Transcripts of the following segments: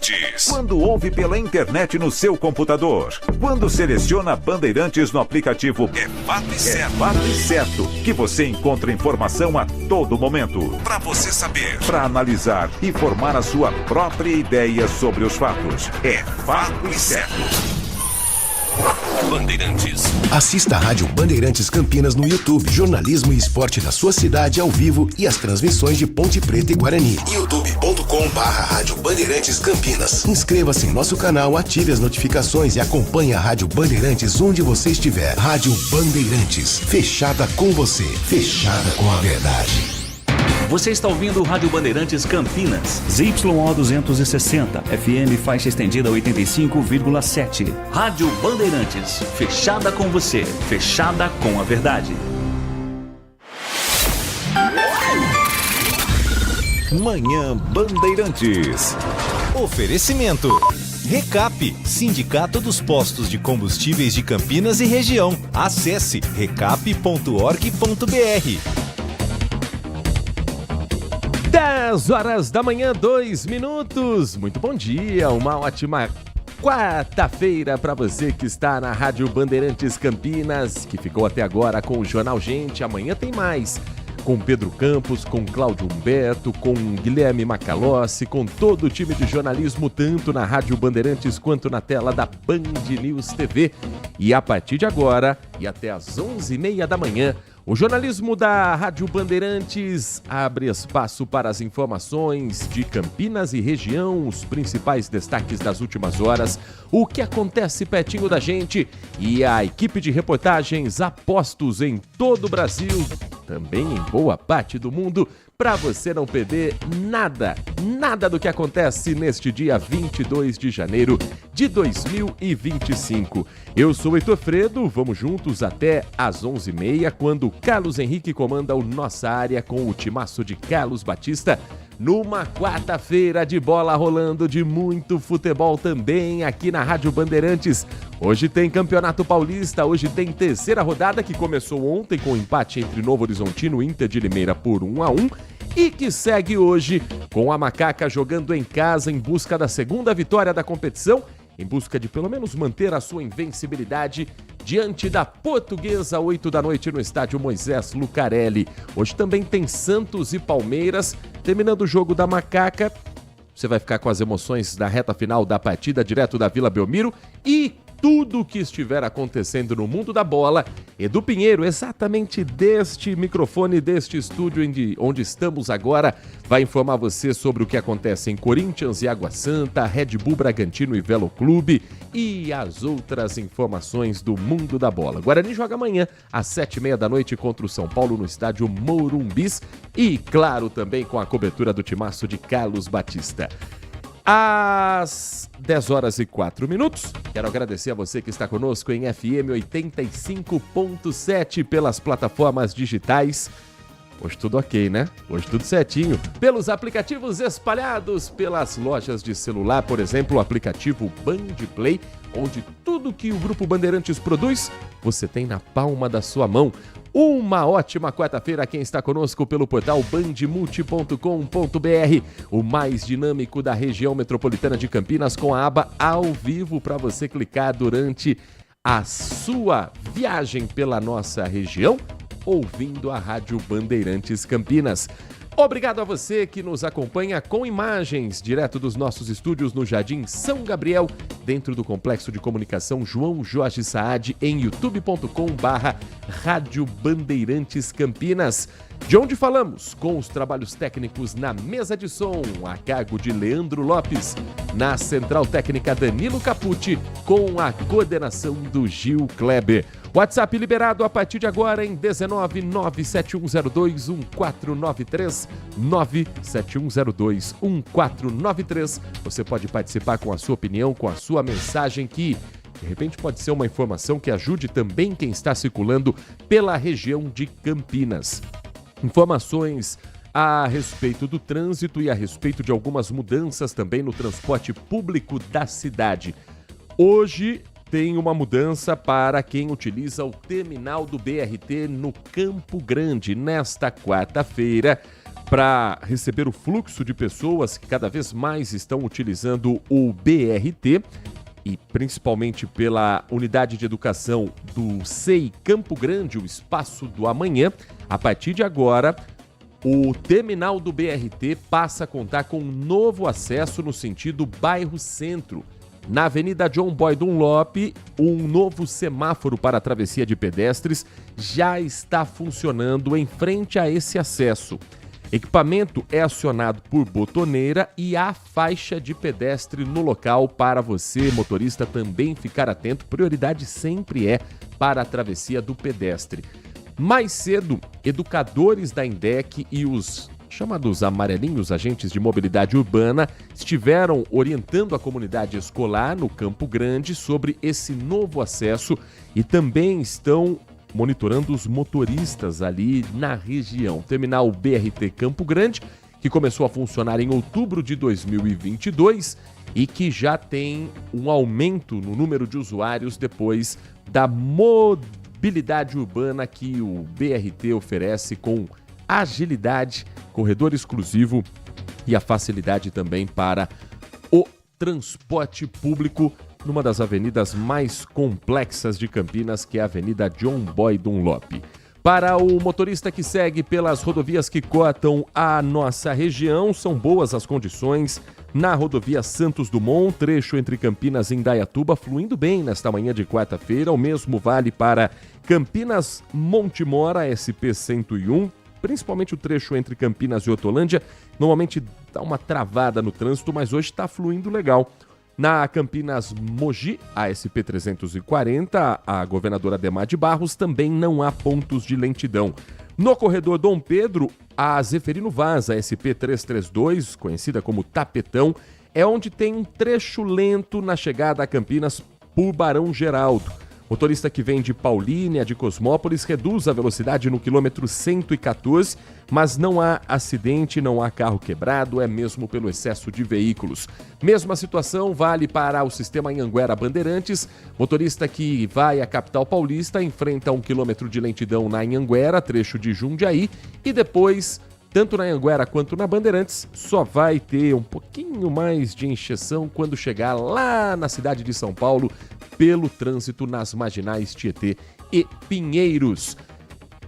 Bandeirantes. Quando ouve pela internet no seu computador. Quando seleciona Bandeirantes no aplicativo. É fato e certo. É fato e certo que você encontra informação a todo momento. Para você saber. Para analisar e formar a sua própria ideia sobre os fatos. É fato e certo. Bandeirantes. Assista a Rádio Bandeirantes Campinas no YouTube. Jornalismo e esporte da sua cidade ao vivo e as transmissões de Ponte Preta e Guarani. youtube.com/Rádio Bandeirantes Campinas. Inscreva-se em nosso canal, ative as notificações e acompanhe a Rádio Bandeirantes onde você estiver. Rádio Bandeirantes. Fechada com você. Fechada com a verdade. Você está ouvindo o Rádio Bandeirantes Campinas, ZYO 260, FM faixa estendida 85,7. Rádio Bandeirantes, fechada com você, fechada com a verdade. Manhã Bandeirantes. Oferecimento. Recap, Sindicato dos Postos de Combustíveis de Campinas e Região. Acesse recap.org.br. 10 horas da manhã, 2 minutos. Muito bom dia, uma ótima quarta-feira para você que está na Rádio Bandeirantes Campinas, que ficou até agora com o Jornal Gente. Amanhã tem mais, com Pedro Campos, com Cláudio Humberto, com Guilherme Macalossi, com todo o time de jornalismo, tanto na Rádio Bandeirantes quanto na tela da Band News TV. E a partir de agora e até às 11h30 da manhã, o jornalismo da Rádio Bandeirantes abre espaço para as informações de Campinas e região, os principais destaques das últimas horas, o que acontece pertinho da gente e a equipe de reportagens a postos em todo o Brasil, também em boa parte do mundo, para você não perder nada do que acontece neste dia 22 de janeiro de 2025. Eu sou Heitor Fredo, vamos juntos até às 11h30, quando Carlos Henrique comanda o Nossa Área com o timaço de Carlos Batista, numa quarta-feira de bola rolando, de muito futebol também aqui na Rádio Bandeirantes. Hoje tem Campeonato Paulista, hoje tem terceira rodada que começou ontem com o empate entre Novo Horizontino e Inter de Limeira por 1-1 e que segue hoje com a Macaca jogando em casa em busca da segunda vitória da competição, em busca de pelo menos manter a sua invencibilidade diante da Portuguesa, 8 da noite no estádio Moisés Lucarelli. Hoje também tem Santos e Palmeiras, terminando o jogo da Macaca. Você vai ficar com as emoções da reta final da partida direto da Vila Belmiro e tudo o que estiver acontecendo no mundo da bola. Edu Pinheiro, exatamente deste microfone, deste estúdio onde estamos agora, vai informar você sobre o que acontece em Corinthians e Água Santa, Red Bull Bragantino e Velo Clube e as outras informações do mundo da bola. Guarani joga amanhã às 7h30 da noite contra o São Paulo no estádio Morumbis e, claro, também com a cobertura do timaço de Carlos Batista. Às 10 horas e 4 minutos, quero agradecer a você que está conosco em FM 85.7 pelas plataformas digitais. Hoje tudo ok, né? Hoje tudo certinho. Pelos aplicativos espalhados pelas lojas de celular, por exemplo, o aplicativo Band Play, onde tudo que o Grupo Bandeirantes produz, você tem na palma da sua mão. Uma ótima quarta-feira a quem está conosco pelo portal bandmulti.com.br, o mais dinâmico da região metropolitana de Campinas, com a aba ao vivo para você clicar durante a sua viagem pela nossa região, ouvindo a Rádio Bandeirantes Campinas. Obrigado a você que nos acompanha com imagens direto dos nossos estúdios no Jardim São Gabriel, dentro do Complexo de Comunicação João Jorge Saad, em youtube.com/Rádio Bandeirantes Campinas, de onde falamos com os trabalhos técnicos na mesa de som, a cargo de Leandro Lopes, na central técnica Danilo Capucci, com a coordenação do Gil Kleber. WhatsApp liberado a partir de agora em 19971021493, 971021493. Você pode participar com a sua opinião, com a sua mensagem, que de repente pode ser uma informação que ajude também quem está circulando pela região de Campinas. Informações a respeito do trânsito e a respeito de algumas mudanças também no transporte público da cidade. Hoje tem uma mudança para quem utiliza o terminal do BRT no Campo Grande. Nesta quarta-feira, para receber o fluxo de pessoas que cada vez mais estão utilizando o BRT, e principalmente pela unidade de educação do SEI Campo Grande, o Espaço do Amanhã, a partir de agora, o terminal do BRT passa a contar com um novo acesso no sentido bairro Centro. Na Avenida John Boy Dunlop, um novo semáforo para a travessia de pedestres já está funcionando em frente a esse acesso. Equipamento é acionado por botoneira e há faixa de pedestre no local para você, motorista, também ficar atento. Prioridade sempre é para a travessia do pedestre. Mais cedo, educadores da INDEC e os chamados amarelinhos, agentes de mobilidade urbana, estiveram orientando a comunidade escolar no Campo Grande sobre esse novo acesso e também estão monitorando os motoristas ali na região. Terminal BRT Campo Grande, que começou a funcionar em outubro de 2022 e que já tem um aumento no número de usuários depois da mobilidade urbana que o BRT oferece com agilidade, corredor exclusivo e a facilidade também para o transporte público numa das avenidas mais complexas de Campinas, que é a Avenida John Boy Dunlop. Para o motorista que segue pelas rodovias que cortam a nossa região, são boas as condições na rodovia Santos Dumont, trecho entre Campinas e Indaiatuba, fluindo bem nesta manhã de quarta-feira. O mesmo vale para Campinas Montemora, SP-101, principalmente o trecho entre Campinas e Hortolândia. Normalmente dá uma travada no trânsito, mas hoje está fluindo legal. Na Campinas Mogi, a SP-340, a governadora Adhemar de Barros, também não há pontos de lentidão. No corredor Dom Pedro, a Zeferino Vaz, a SP-332, conhecida como Tapetão, é onde tem um trecho lento na chegada a Campinas por Barão Geraldo. Motorista que vem de Paulínia, de Cosmópolis, reduz a velocidade no quilômetro 114, mas não há acidente, não há carro quebrado, é mesmo pelo excesso de veículos. Mesma situação vale para o sistema Anhanguera Bandeirantes. Motorista que vai à capital paulista enfrenta 1 quilômetro de lentidão na Anhanguera, trecho de Jundiaí, e depois, tanto na Anhanguera quanto na Bandeirantes, só vai ter um pouquinho mais de encheção quando chegar lá na cidade de São Paulo, pelo trânsito nas marginais Tietê e Pinheiros.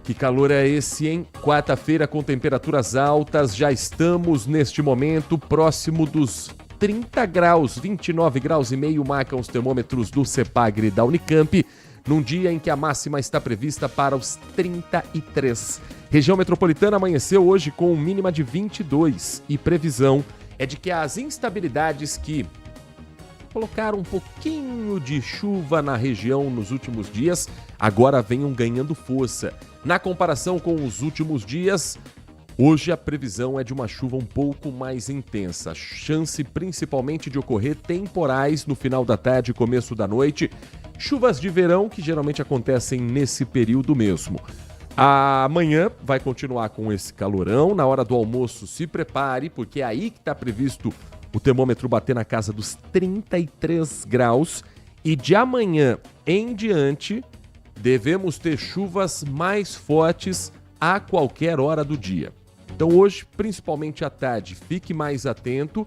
Que calor é esse, hein? Quarta-feira com temperaturas altas, já estamos neste momento próximo dos 30 graus, 29 graus e meio marcam os termômetros do CEPAGRE da Unicamp, num dia em que a máxima está prevista para os 33. Região metropolitana amanheceu hoje com mínima de 22 e previsão é de que as instabilidades que colocaram um pouquinho de chuva na região nos últimos dias, agora venham ganhando força. Na comparação com os últimos dias, hoje a previsão é de uma chuva um pouco mais intensa. Chance principalmente de ocorrer temporais no final da tarde e começo da noite. Chuvas de verão que geralmente acontecem nesse período mesmo. Amanhã vai continuar com esse calorão. Na hora do almoço, se prepare, porque é aí que está previsto o termômetro bater na casa dos 33 graus e de amanhã em diante devemos ter chuvas mais fortes a qualquer hora do dia. Então hoje, principalmente à tarde, fique mais atento.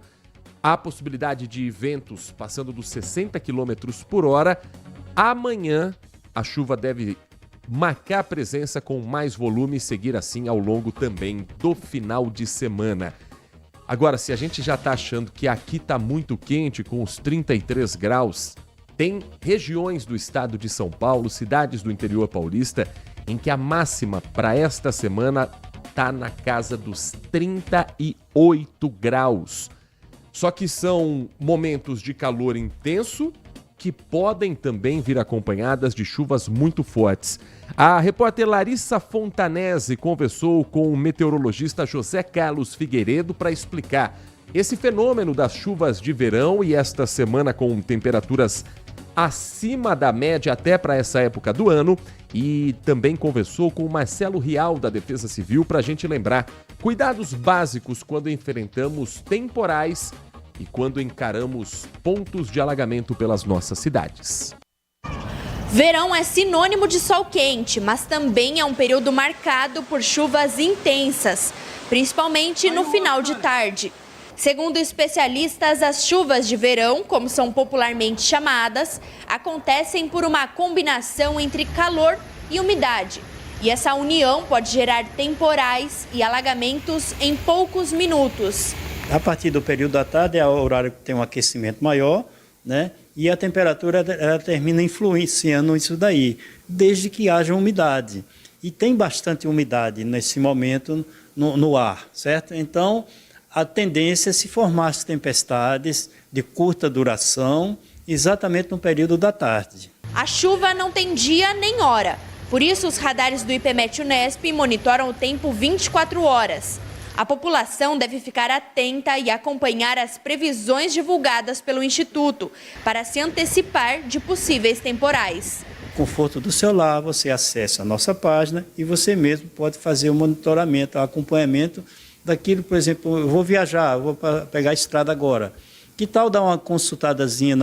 Há possibilidade de ventos passando dos 60 km por hora. Amanhã a chuva deve marcar presença com mais volume e seguir assim ao longo também do final de semana. Agora, se a gente já está achando que aqui está muito quente, com os 33 graus, tem regiões do estado de São Paulo, cidades do interior paulista, em que a máxima para esta semana está na casa dos 38 graus. Só que são momentos de calor intenso que podem também vir acompanhadas de chuvas muito fortes. A repórter Larissa Fontanese conversou com o meteorologista José Carlos Figueiredo para explicar esse fenômeno das chuvas de verão e esta semana com temperaturas acima da média até para essa época do ano, e também conversou com o Marcelo Rial da Defesa Civil para a gente lembrar cuidados básicos quando enfrentamos temporais e quando encaramos pontos de alagamento pelas nossas cidades. Verão é sinônimo de sol quente, mas também é um período marcado por chuvas intensas. principalmente no final de tarde. Segundo especialistas, as chuvas de verão, como são popularmente chamadas, acontecem por uma combinação entre calor e umidade. E essa união pode gerar temporais e alagamentos em poucos minutos. A partir do período da tarde é o horário que tem um aquecimento maior, né? E a temperatura ela termina influenciando isso daí, desde que haja umidade. E tem bastante umidade nesse momento no ar, certo? Então, a tendência é se formar as tempestades de curta duração, exatamente no período da tarde. A chuva não tem dia nem hora. Por isso, os radares do IPMET-Unesp monitoram o tempo 24 horas. A população deve ficar atenta e acompanhar as previsões divulgadas pelo Instituto para se antecipar de possíveis temporais. No conforto do seu lar, você acessa a nossa página e você mesmo pode fazer o monitoramento, o acompanhamento daquilo. Por exemplo, eu vou viajar, vou pegar a estrada agora. Que tal dar uma consultadazinha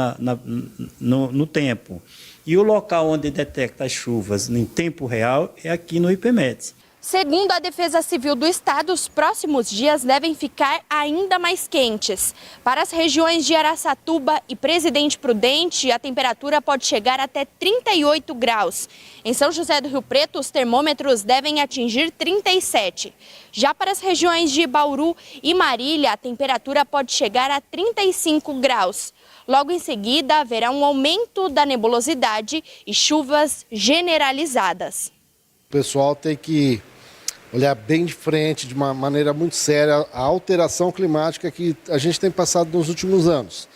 no tempo? E o local onde detecta as chuvas em tempo real é aqui no IPMET. Segundo a Defesa Civil do Estado, os próximos dias devem ficar ainda mais quentes. Para as regiões de Araçatuba e Presidente Prudente, a temperatura pode chegar até 38 graus. Em São José do Rio Preto, os termômetros devem atingir 37. Já para as regiões de Bauru e Marília, a temperatura pode chegar a 35 graus. Logo em seguida, haverá um aumento da nebulosidade e chuvas generalizadas. O pessoal tem que olhar bem de frente, de uma maneira muito séria, a alteração climática que a gente tem passado nos últimos anos.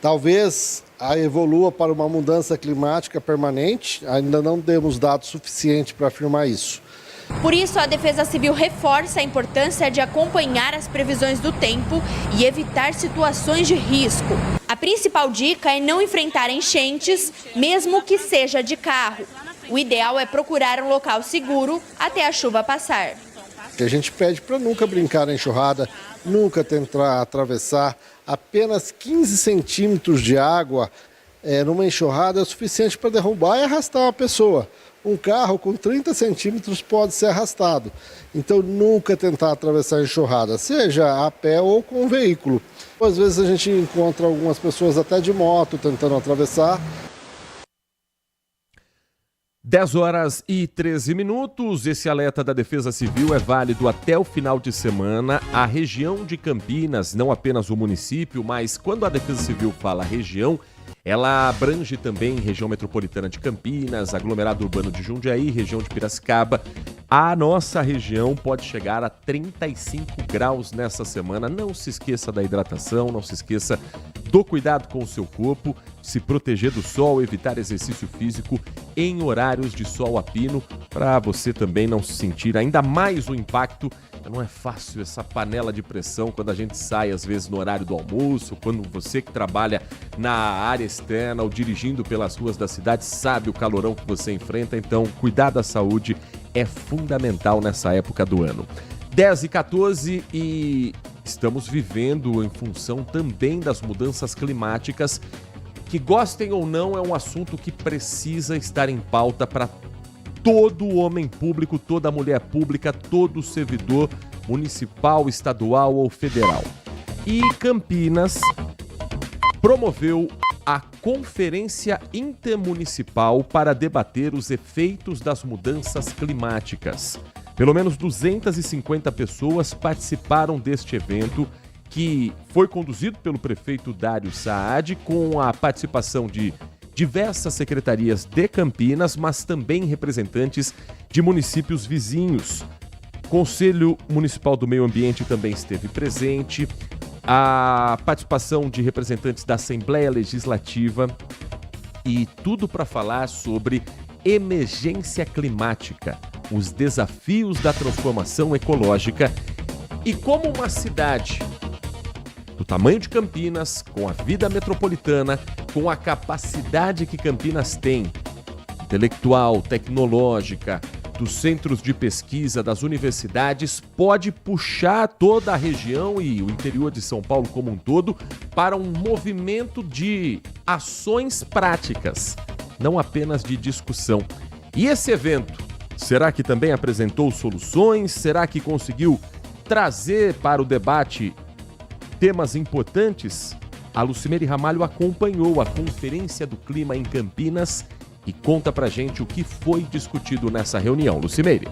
Talvez evolua para uma mudança climática permanente, ainda não temos dados suficientes para afirmar isso. Por isso, a Defesa Civil reforça a importância de acompanhar as previsões do tempo e evitar situações de risco. A principal dica é não enfrentar enchentes, mesmo que seja de carro. O ideal é procurar um local seguro até a chuva passar. A gente pede para nunca brincar na enxurrada, nunca tentar atravessar. Apenas 15 centímetros de água numa enxurrada é o suficiente para derrubar e arrastar uma pessoa. Um carro com 30 centímetros pode ser arrastado. Então, nunca tentar atravessar a enxurrada, seja a pé ou com um veículo. Às vezes a gente encontra algumas pessoas até de moto tentando atravessar. 10 horas e 13 minutos. Esse alerta da Defesa Civil é válido até o final de semana. A região de Campinas, não apenas o município, mas quando a Defesa Civil fala região, ela abrange também região metropolitana de Campinas, aglomerado urbano de Jundiaí, região de Piracicaba. A nossa região pode chegar a 35 graus nessa semana. Não se esqueça da hidratação, não se esqueça do cuidado com o seu corpo, se proteger do sol, evitar exercício físico em horários de sol a pino, para você também não sentir ainda mais o impacto. Não é fácil essa panela de pressão quando a gente sai, às vezes, no horário do almoço, quando você que trabalha na área externa ou dirigindo pelas ruas da cidade sabe o calorão que você enfrenta. Então, cuidar da saúde é fundamental nessa época do ano. 10h14 e estamos vivendo em função também das mudanças climáticas, que gostem ou não, é um assunto que precisa estar em pauta para todo homem público, toda mulher pública, todo servidor municipal, estadual ou federal. E Campinas promoveu a Conferência Intermunicipal para debater os efeitos das mudanças climáticas. Pelo menos 250 pessoas participaram deste evento, que foi conduzido pelo prefeito Dário Saad, com a participação de diversas secretarias de Campinas, mas também representantes de municípios vizinhos. O Conselho Municipal do Meio Ambiente também esteve presente, a participação de representantes da Assembleia Legislativa, e tudo para falar sobre emergência climática, os desafios da transformação ecológica e como uma cidade do tamanho de Campinas, com a vida metropolitana, com a capacidade que Campinas tem, intelectual, tecnológica, dos centros de pesquisa, das universidades, pode puxar toda a região e o interior de São Paulo como um todo para um movimento de ações práticas, não apenas de discussão. E esse evento, será que também apresentou soluções? Será que conseguiu trazer para o debate temas importantes, a Lucimere Ramalho acompanhou a Conferência do Clima em Campinas e conta pra gente o que foi discutido nessa reunião. Lucimere.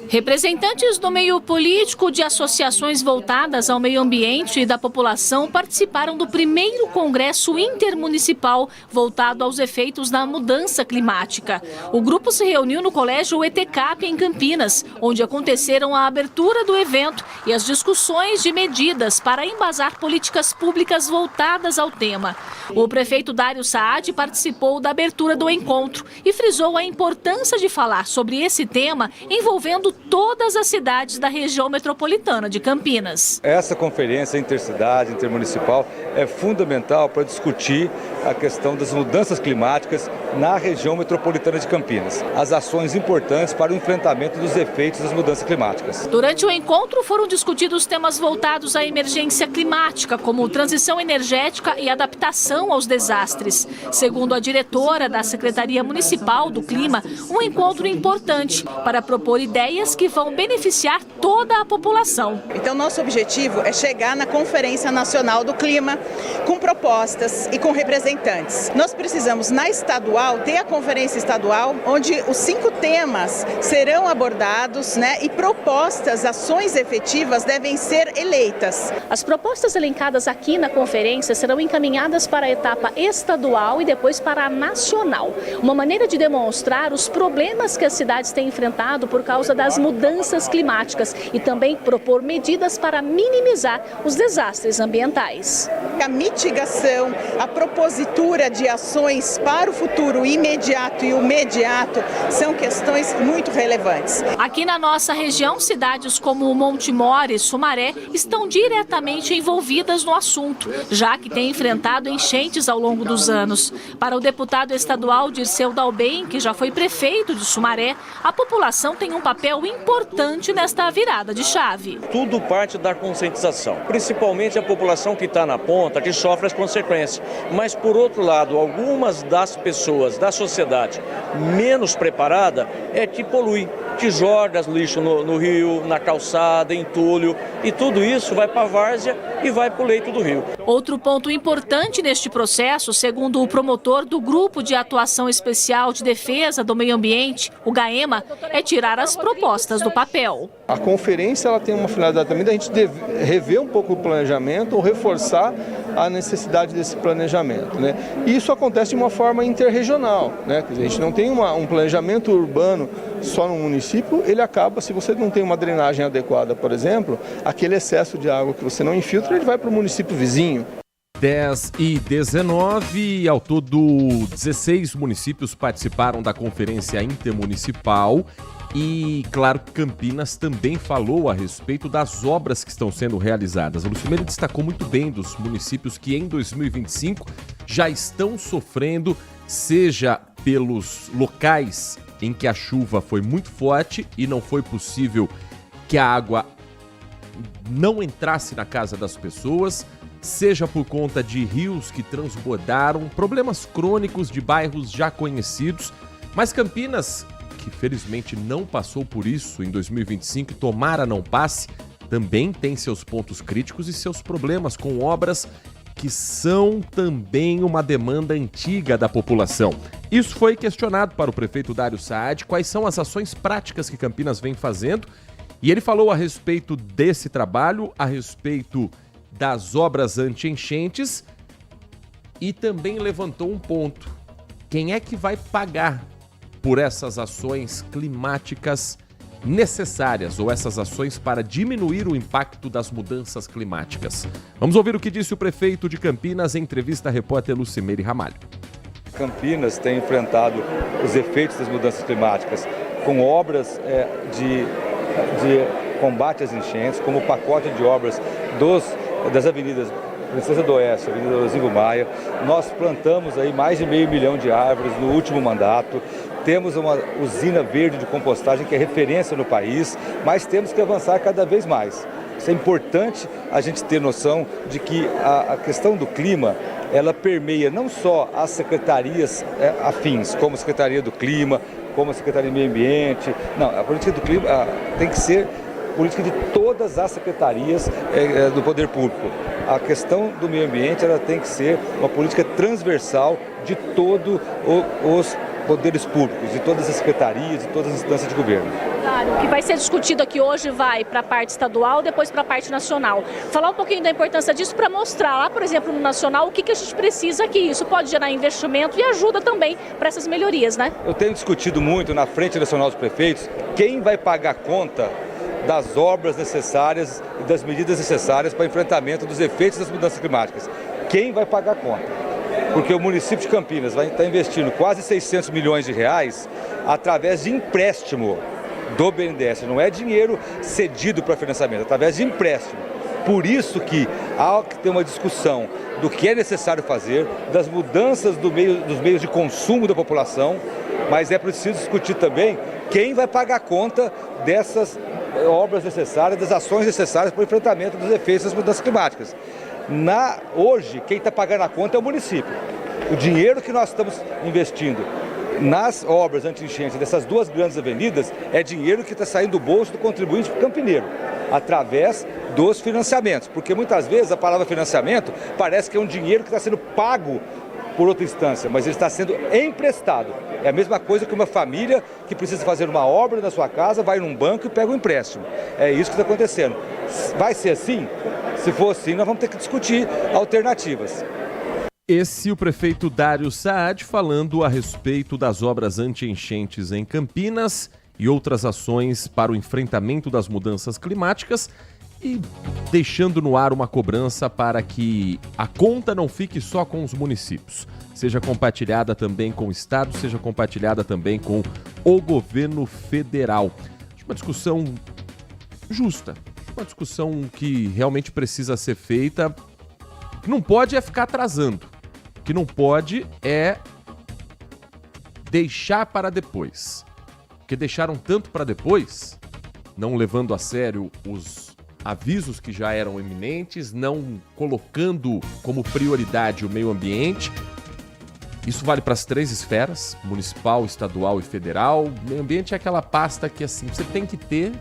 Representantes do meio político, de associações voltadas ao meio ambiente e da população participaram do primeiro Congresso Intermunicipal voltado aos efeitos da mudança climática. O grupo se reuniu no Colégio ETCAP em Campinas, onde aconteceram a abertura do evento e as discussões de medidas para embasar políticas públicas voltadas ao tema. O prefeito Dário Saad participou da abertura do encontro e frisou a importância de falar sobre esse tema envolvendo todas as cidades da região metropolitana de Campinas. Essa conferência intercidade, intermunicipal, é fundamental para discutir a questão das mudanças climáticas na região metropolitana de Campinas. As ações importantes para o enfrentamento dos efeitos das mudanças climáticas. Durante o encontro foram discutidos temas voltados à emergência climática, como transição energética e adaptação aos desastres. Segundo a diretora da Secretaria Municipal do Clima, um encontro importante para propor ideias que vão beneficiar toda a população. Então, nosso objetivo é chegar na Conferência Nacional do Clima com propostas e com representantes. Nós precisamos, na estadual, ter a conferência estadual, onde os 5 temas serão abordados, e propostas, ações efetivas devem ser eleitas. As propostas elencadas aqui na conferência serão encaminhadas para a etapa estadual e depois para a nacional. Uma maneira de demonstrar os problemas que as cidades têm enfrentado por causa das mudanças climáticas e também propor medidas para minimizar os desastres ambientais. A mitigação, a propositura de ações para o futuro imediato e o mediato são questões muito relevantes. Aqui na nossa região, cidades como Montemor e Sumaré estão diretamente envolvidas no assunto, já que têm enfrentado enchentes ao longo dos anos. Para o deputado estadual Dirceu Dalben, que já foi prefeito de Sumaré, a população tem um papel importante nesta virada de chave. Tudo parte da conscientização, principalmente a população que está na ponta, que sofre as consequências. Mas, por outro lado, algumas das pessoas da sociedade menos preparada é que polui, que joga lixo no rio, na calçada, entulho, e tudo isso vai para a várzea e vai para o leito do rio. Outro ponto importante neste processo, segundo o promotor do Grupo de Atuação Especial de Defesa do Meio Ambiente, o GAEMA, é tirar as propostas do papel. A conferência ela tem uma finalidade também da gente rever um pouco o planejamento ou reforçar a necessidade desse planejamento, E isso acontece de uma forma interregional, Quer dizer, a gente não tem um planejamento urbano só no município, ele acaba, se você não tem uma drenagem adequada, por exemplo, aquele excesso de água que você não infiltra, ele vai para o município vizinho. 10h19, ao todo 16 municípios participaram da Conferência Intermunicipal e, claro, Campinas também falou a respeito das obras que estão sendo realizadas. A Lucimere destacou muito bem dos municípios que em 2025 já estão sofrendo, seja pelos locais em que a chuva foi muito forte e não foi possível que a água não entrasse na casa das pessoas, seja por conta de rios que transbordaram, problemas crônicos de bairros já conhecidos, mas Campinas, que felizmente não passou por isso em 2025, tomara não passe, também tem seus pontos críticos e seus problemas com obras que são também uma demanda antiga da população. Isso foi questionado para o prefeito Dário Saad, quais são as ações práticas que Campinas vem fazendo, e ele falou a respeito desse trabalho, a respeito das obras anti-enchentes e também levantou um ponto. Quem é que vai pagar por essas ações climáticas necessárias ou essas ações para diminuir o impacto das mudanças climáticas? Vamos ouvir o que disse o prefeito de Campinas em entrevista à repórter Lucimere Ramalho. Campinas tem enfrentado os efeitos das mudanças climáticas com obras de combate às enchentes, como o pacote de obras das avenidas Princesa do Oeste, Avenida Osílio Maia. Nós plantamos aí mais de 500 mil de árvores no último mandato. Temos uma usina verde de compostagem que é referência no país, mas temos que avançar cada vez mais. Isso é importante a gente ter noção de que a questão do clima, ela permeia não só as secretarias afins, como a Secretaria do Clima, como a Secretaria do Meio Ambiente. Não, a política do clima tem que ser política de todas as secretarias do poder público. A questão do meio ambiente ela tem que ser uma política transversal de todos os poderes públicos, de todas as secretarias, de todas as instâncias de governo. Claro, o que vai ser discutido aqui hoje vai para a parte estadual, depois para a parte nacional. Falar um pouquinho da importância disso para mostrar lá, por exemplo, no nacional, o que a gente precisa aqui. Isso pode gerar investimento e ajuda também para essas melhorias, né? Eu tenho discutido muito na Frente Nacional dos Prefeitos quem vai pagar a conta das obras necessárias e das medidas necessárias para o enfrentamento dos efeitos das mudanças climáticas. Quem vai pagar a conta? Porque o município de Campinas vai estar investindo quase 600 milhões de reais através de empréstimo do BNDES. Não é dinheiro cedido para financiamento, é através de empréstimo. Por isso que há que ter uma discussão do que é necessário fazer, das mudanças dos meios de consumo da população, mas é preciso discutir também quem vai pagar a conta dessas obras necessárias, das ações necessárias para o enfrentamento dos efeitos das mudanças climáticas. Hoje, quem está pagando a conta é o município. O dinheiro que nós estamos investindo nas obras anti-enchente dessas duas grandes avenidas é dinheiro que está saindo do bolso do contribuinte campineiro, através dos financiamentos. Porque muitas vezes a palavra financiamento parece que é um dinheiro que está sendo pago por outra instância, mas ele está sendo emprestado. É a mesma coisa que uma família que precisa fazer uma obra na sua casa, vai num banco e pega um empréstimo. É isso que está acontecendo. Vai ser assim? Se for assim, nós vamos ter que discutir alternativas. Esse o prefeito Dário Saad falando a respeito das obras anti-enchentes em Campinas e outras ações para o enfrentamento das mudanças climáticas e deixando no ar uma cobrança para que a conta não fique só com os municípios, seja compartilhada também com o Estado, seja compartilhada também com o governo federal. Uma discussão justa, uma discussão que realmente precisa ser feita. O que não pode é ficar atrasando, o que não pode é deixar para depois, porque deixaram tanto para depois, não levando a sério os avisos que já eram iminentes, não colocando como prioridade o meio ambiente. Isso vale para as três esferas, municipal, estadual e federal. O meio ambiente é aquela pasta que assim, você tem que ter,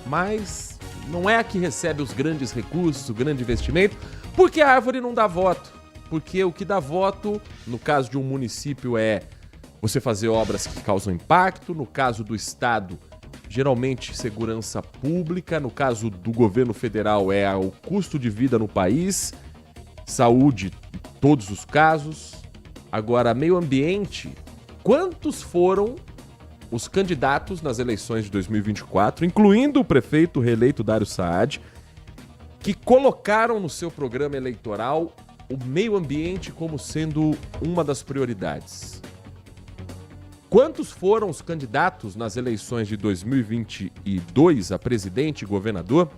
mas não é a que recebe os grandes recursos, o grande investimento, porque a árvore não dá voto. Porque o que dá voto, no caso de um município, é você fazer obras que causam impacto, no caso do estado, geralmente segurança pública, no caso do governo federal é o custo de vida no país, saúde em todos os casos. Agora, meio ambiente, quantos foram os candidatos nas eleições de 2024, incluindo o prefeito reeleito Dário Saad, que colocaram no seu programa eleitoral o meio ambiente como sendo uma das prioridades? Quantos foram os candidatos nas eleições de 2022 a presidente e governador,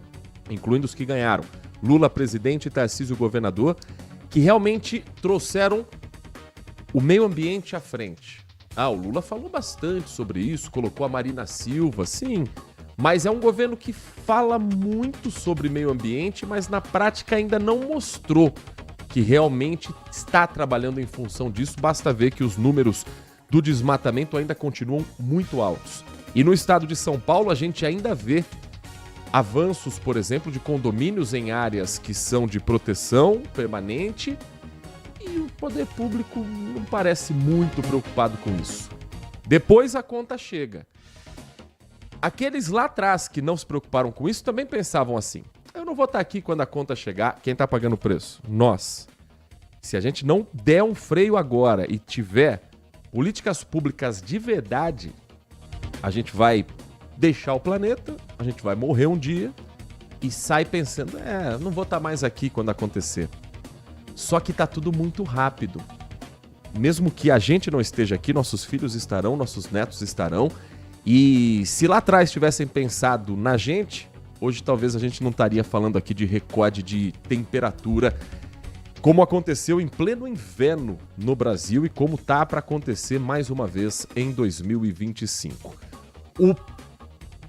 incluindo os que ganharam, Lula presidente e Tarcísio governador, que realmente trouxeram o meio ambiente à frente? O Lula falou bastante sobre isso, colocou a Marina Silva, sim, mas é um governo que fala muito sobre meio ambiente, mas na prática ainda não mostrou que realmente está trabalhando em função disso. Basta ver que os números do desmatamento ainda continuam muito altos. E no estado de São Paulo a gente ainda vê avanços, por exemplo, de condomínios em áreas que são de proteção permanente e o poder público não parece muito preocupado com isso. Depois a conta chega. Aqueles lá atrás que não se preocuparam com isso também pensavam assim: eu não vou estar aqui quando a conta chegar, quem está pagando o preço? Nós. Se a gente não der um freio agora e tiver políticas públicas de verdade, a gente vai deixar o planeta, a gente vai morrer um dia e sai pensando, não vou estar mais aqui quando acontecer. Só que tá tudo muito rápido. Mesmo que a gente não esteja aqui, nossos filhos estarão, nossos netos estarão. E se lá atrás tivessem pensado na gente, hoje talvez a gente não estaria falando aqui de recorde de temperatura, como aconteceu em pleno inverno no Brasil e como tá para acontecer mais uma vez em 2025. O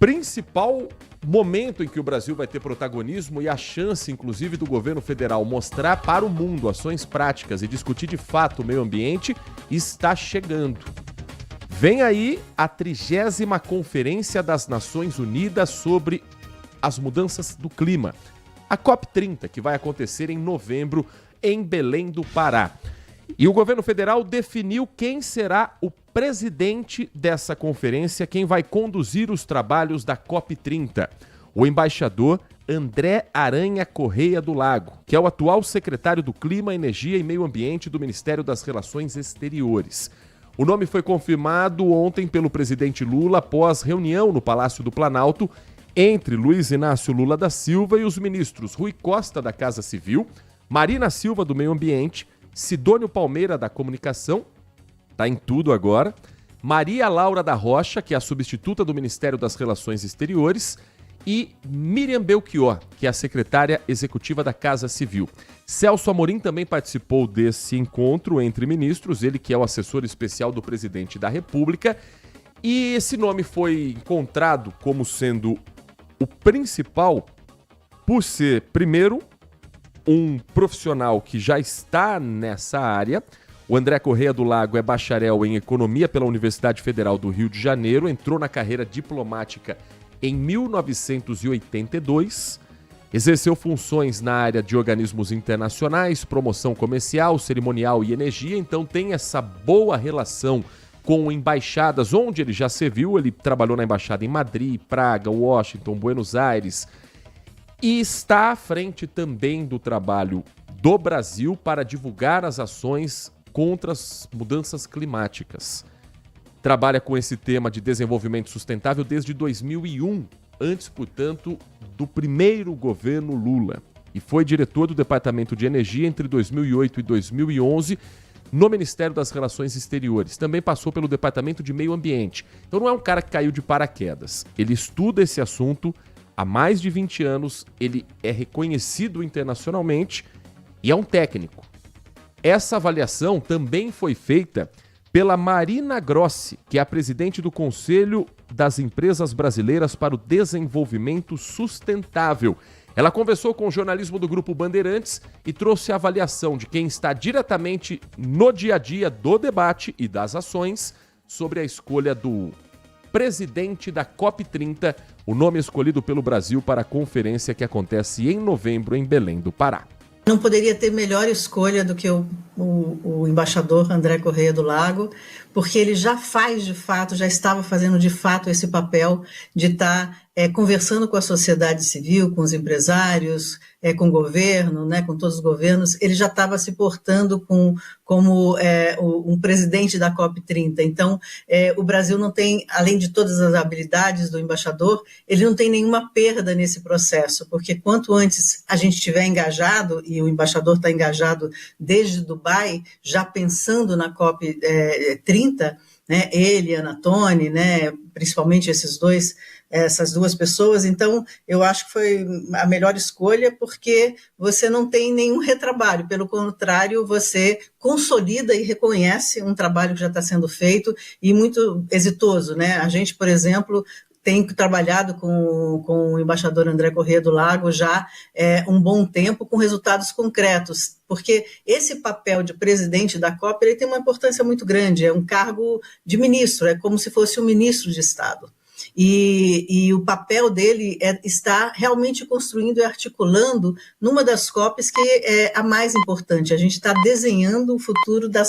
principal momento em que o Brasil vai ter protagonismo e a chance, inclusive, do governo federal mostrar para o mundo ações práticas e discutir de fato o meio ambiente está chegando. Vem aí a 30ª Conferência das Nações Unidas sobre as mudanças do clima. A COP30, que vai acontecer em novembro em Belém do Pará. E o governo federal definiu quem será o presidente dessa conferência, quem vai conduzir os trabalhos da COP30. O embaixador André Aranha Correia do Lago, que é o atual secretário do Clima, Energia e Meio Ambiente do Ministério das Relações Exteriores. O nome foi confirmado ontem pelo presidente Lula após reunião no Palácio do Planalto entre Luiz Inácio Lula da Silva e os ministros Rui Costa, da Casa Civil, Marina Silva, do Meio Ambiente, Sidônio Palmeira, da Comunicação, tá em tudo agora, Maria Laura da Rocha, que é a substituta do Ministério das Relações Exteriores, e Miriam Belchior, que é a secretária executiva da Casa Civil. Celso Amorim também participou desse encontro entre ministros, ele que é o assessor especial do presidente da República, e esse nome foi encontrado como sendo o principal por ser, primeiro, um profissional que já está nessa área. O André Correia do Lago é bacharel em Economia pela Universidade Federal do Rio de Janeiro, entrou na carreira diplomática em 1982, exerceu funções na área de organismos internacionais, promoção comercial, cerimonial e energia, então tem essa boa relação com embaixadas, onde ele já serviu. Ele trabalhou na embaixada em Madrid, Praga, Washington, Buenos Aires, e está à frente também do trabalho do Brasil para divulgar as ações contra as mudanças climáticas. Trabalha com esse tema de desenvolvimento sustentável desde 2001, antes, portanto, do primeiro governo Lula. E foi diretor do Departamento de Energia entre 2008 e 2011 no Ministério das Relações Exteriores. Também passou pelo Departamento de Meio Ambiente. Então não é um cara que caiu de paraquedas. Ele estuda esse assunto há mais de 20 anos, ele é reconhecido internacionalmente e é um técnico. Essa avaliação também foi feita pela Marina Grossi, que é a presidente do Conselho das Empresas Brasileiras para o Desenvolvimento Sustentável. Ela conversou com o jornalismo do Grupo Bandeirantes e trouxe a avaliação de quem está diretamente no dia a dia do debate e das ações sobre a escolha do presidente da COP30, o nome escolhido pelo Brasil para a conferência que acontece em novembro em Belém do Pará. Não poderia ter melhor escolha do que o embaixador André Correia do Lago, porque ele já faz de fato, já estava fazendo de fato esse papel de estar conversando com a sociedade civil, com os empresários, com o governo, né, com todos os governos. Ele já estava se portando como um presidente da COP30. Então, o Brasil não tem, além de todas as habilidades do embaixador, ele não tem nenhuma perda nesse processo, porque quanto antes a gente estiver engajado, e o embaixador está engajado desde Dubai, já pensando na COP30, né, ele, Ana Toni, né, principalmente essas duas pessoas. Então eu acho que foi a melhor escolha, porque você não tem nenhum retrabalho, pelo contrário, você consolida e reconhece um trabalho que já está sendo feito e muito exitoso, né? A gente, por exemplo, tem trabalhado com o embaixador André Correia do Lago já um bom tempo, com resultados concretos, porque esse papel de presidente da COP ele tem uma importância muito grande, é um cargo de ministro, é como se fosse um ministro de Estado. E o papel dele está realmente construindo e articulando numa das COPs que é a mais importante. A gente está desenhando o futuro da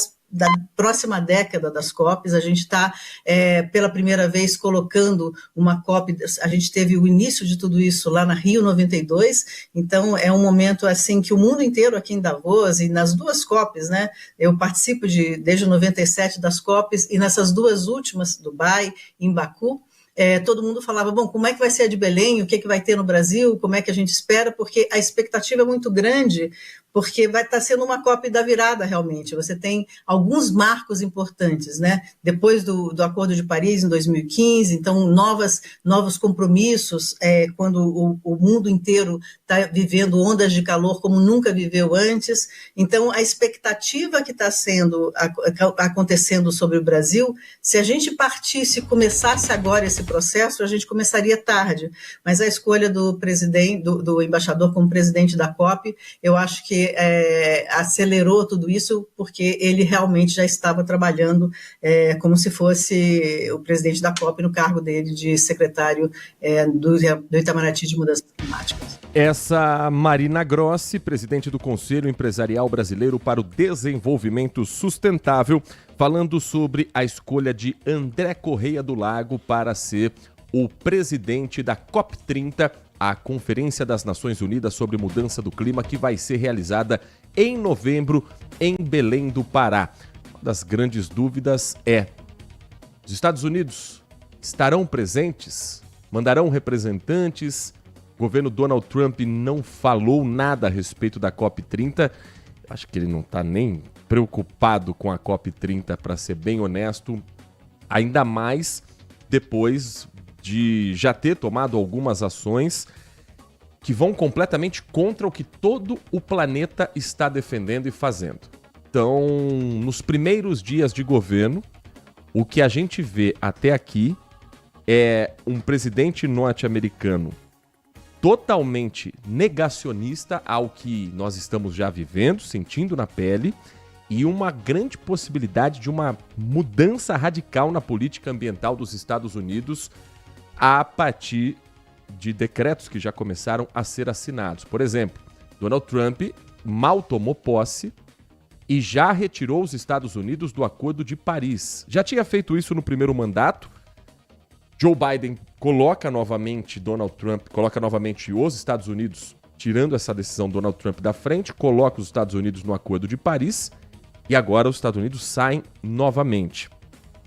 próxima década das COPs. A gente está, pela primeira vez, colocando uma COP. A gente teve o início de tudo isso lá na Rio 92, então é um momento assim que o mundo inteiro aqui em Davos, e nas duas COPs, né, eu participo desde 97 das COPs, e nessas duas últimas, Dubai e em Baku, todo mundo falava, bom, como é que vai ser a de Belém, o que vai ter no Brasil, como é que a gente espera, porque a expectativa é muito grande, porque vai estar sendo uma COP da virada realmente. Você tem alguns marcos importantes, né? Depois do Acordo de Paris, em 2015, então novos compromissos, quando o mundo inteiro está vivendo ondas de calor como nunca viveu antes. Então, a expectativa que está acontecendo sobre o Brasil, se a gente partisse e começasse agora esse processo, a gente começaria tarde. Mas a escolha do embaixador como presidente da COP, eu acho que que acelerou tudo isso, porque ele realmente já estava trabalhando como se fosse o presidente da COP no cargo dele de secretário do Itamaraty de Mudanças Climáticas. Essa Marina Grossi, presidente do Conselho Empresarial Brasileiro para o Desenvolvimento Sustentável, falando sobre a escolha de André Correia do Lago para ser o presidente da COP30, a Conferência das Nações Unidas sobre Mudança do Clima, que vai ser realizada em novembro em Belém do Pará. Uma das grandes dúvidas é: os Estados Unidos estarão presentes? Mandarão representantes? O governo Donald Trump não falou nada a respeito da COP30. Acho que ele não está nem preocupado com a COP30, para ser bem honesto, ainda mais depois de já ter tomado algumas ações que vão completamente contra o que todo o planeta está defendendo e fazendo. Então, nos primeiros dias de governo, o que a gente vê até aqui é um presidente norte-americano totalmente negacionista ao que nós estamos já vivendo, sentindo na pele, e uma grande possibilidade de uma mudança radical na política ambiental dos Estados Unidos a partir de decretos que já começaram a ser assinados. Por exemplo, Donald Trump mal tomou posse e já retirou os Estados Unidos do Acordo de Paris. Já tinha feito isso no primeiro mandato. Joe Biden coloca novamente os Estados Unidos, tirando essa decisão Donald Trump da frente, coloca os Estados Unidos no Acordo de Paris e agora os Estados Unidos saem novamente.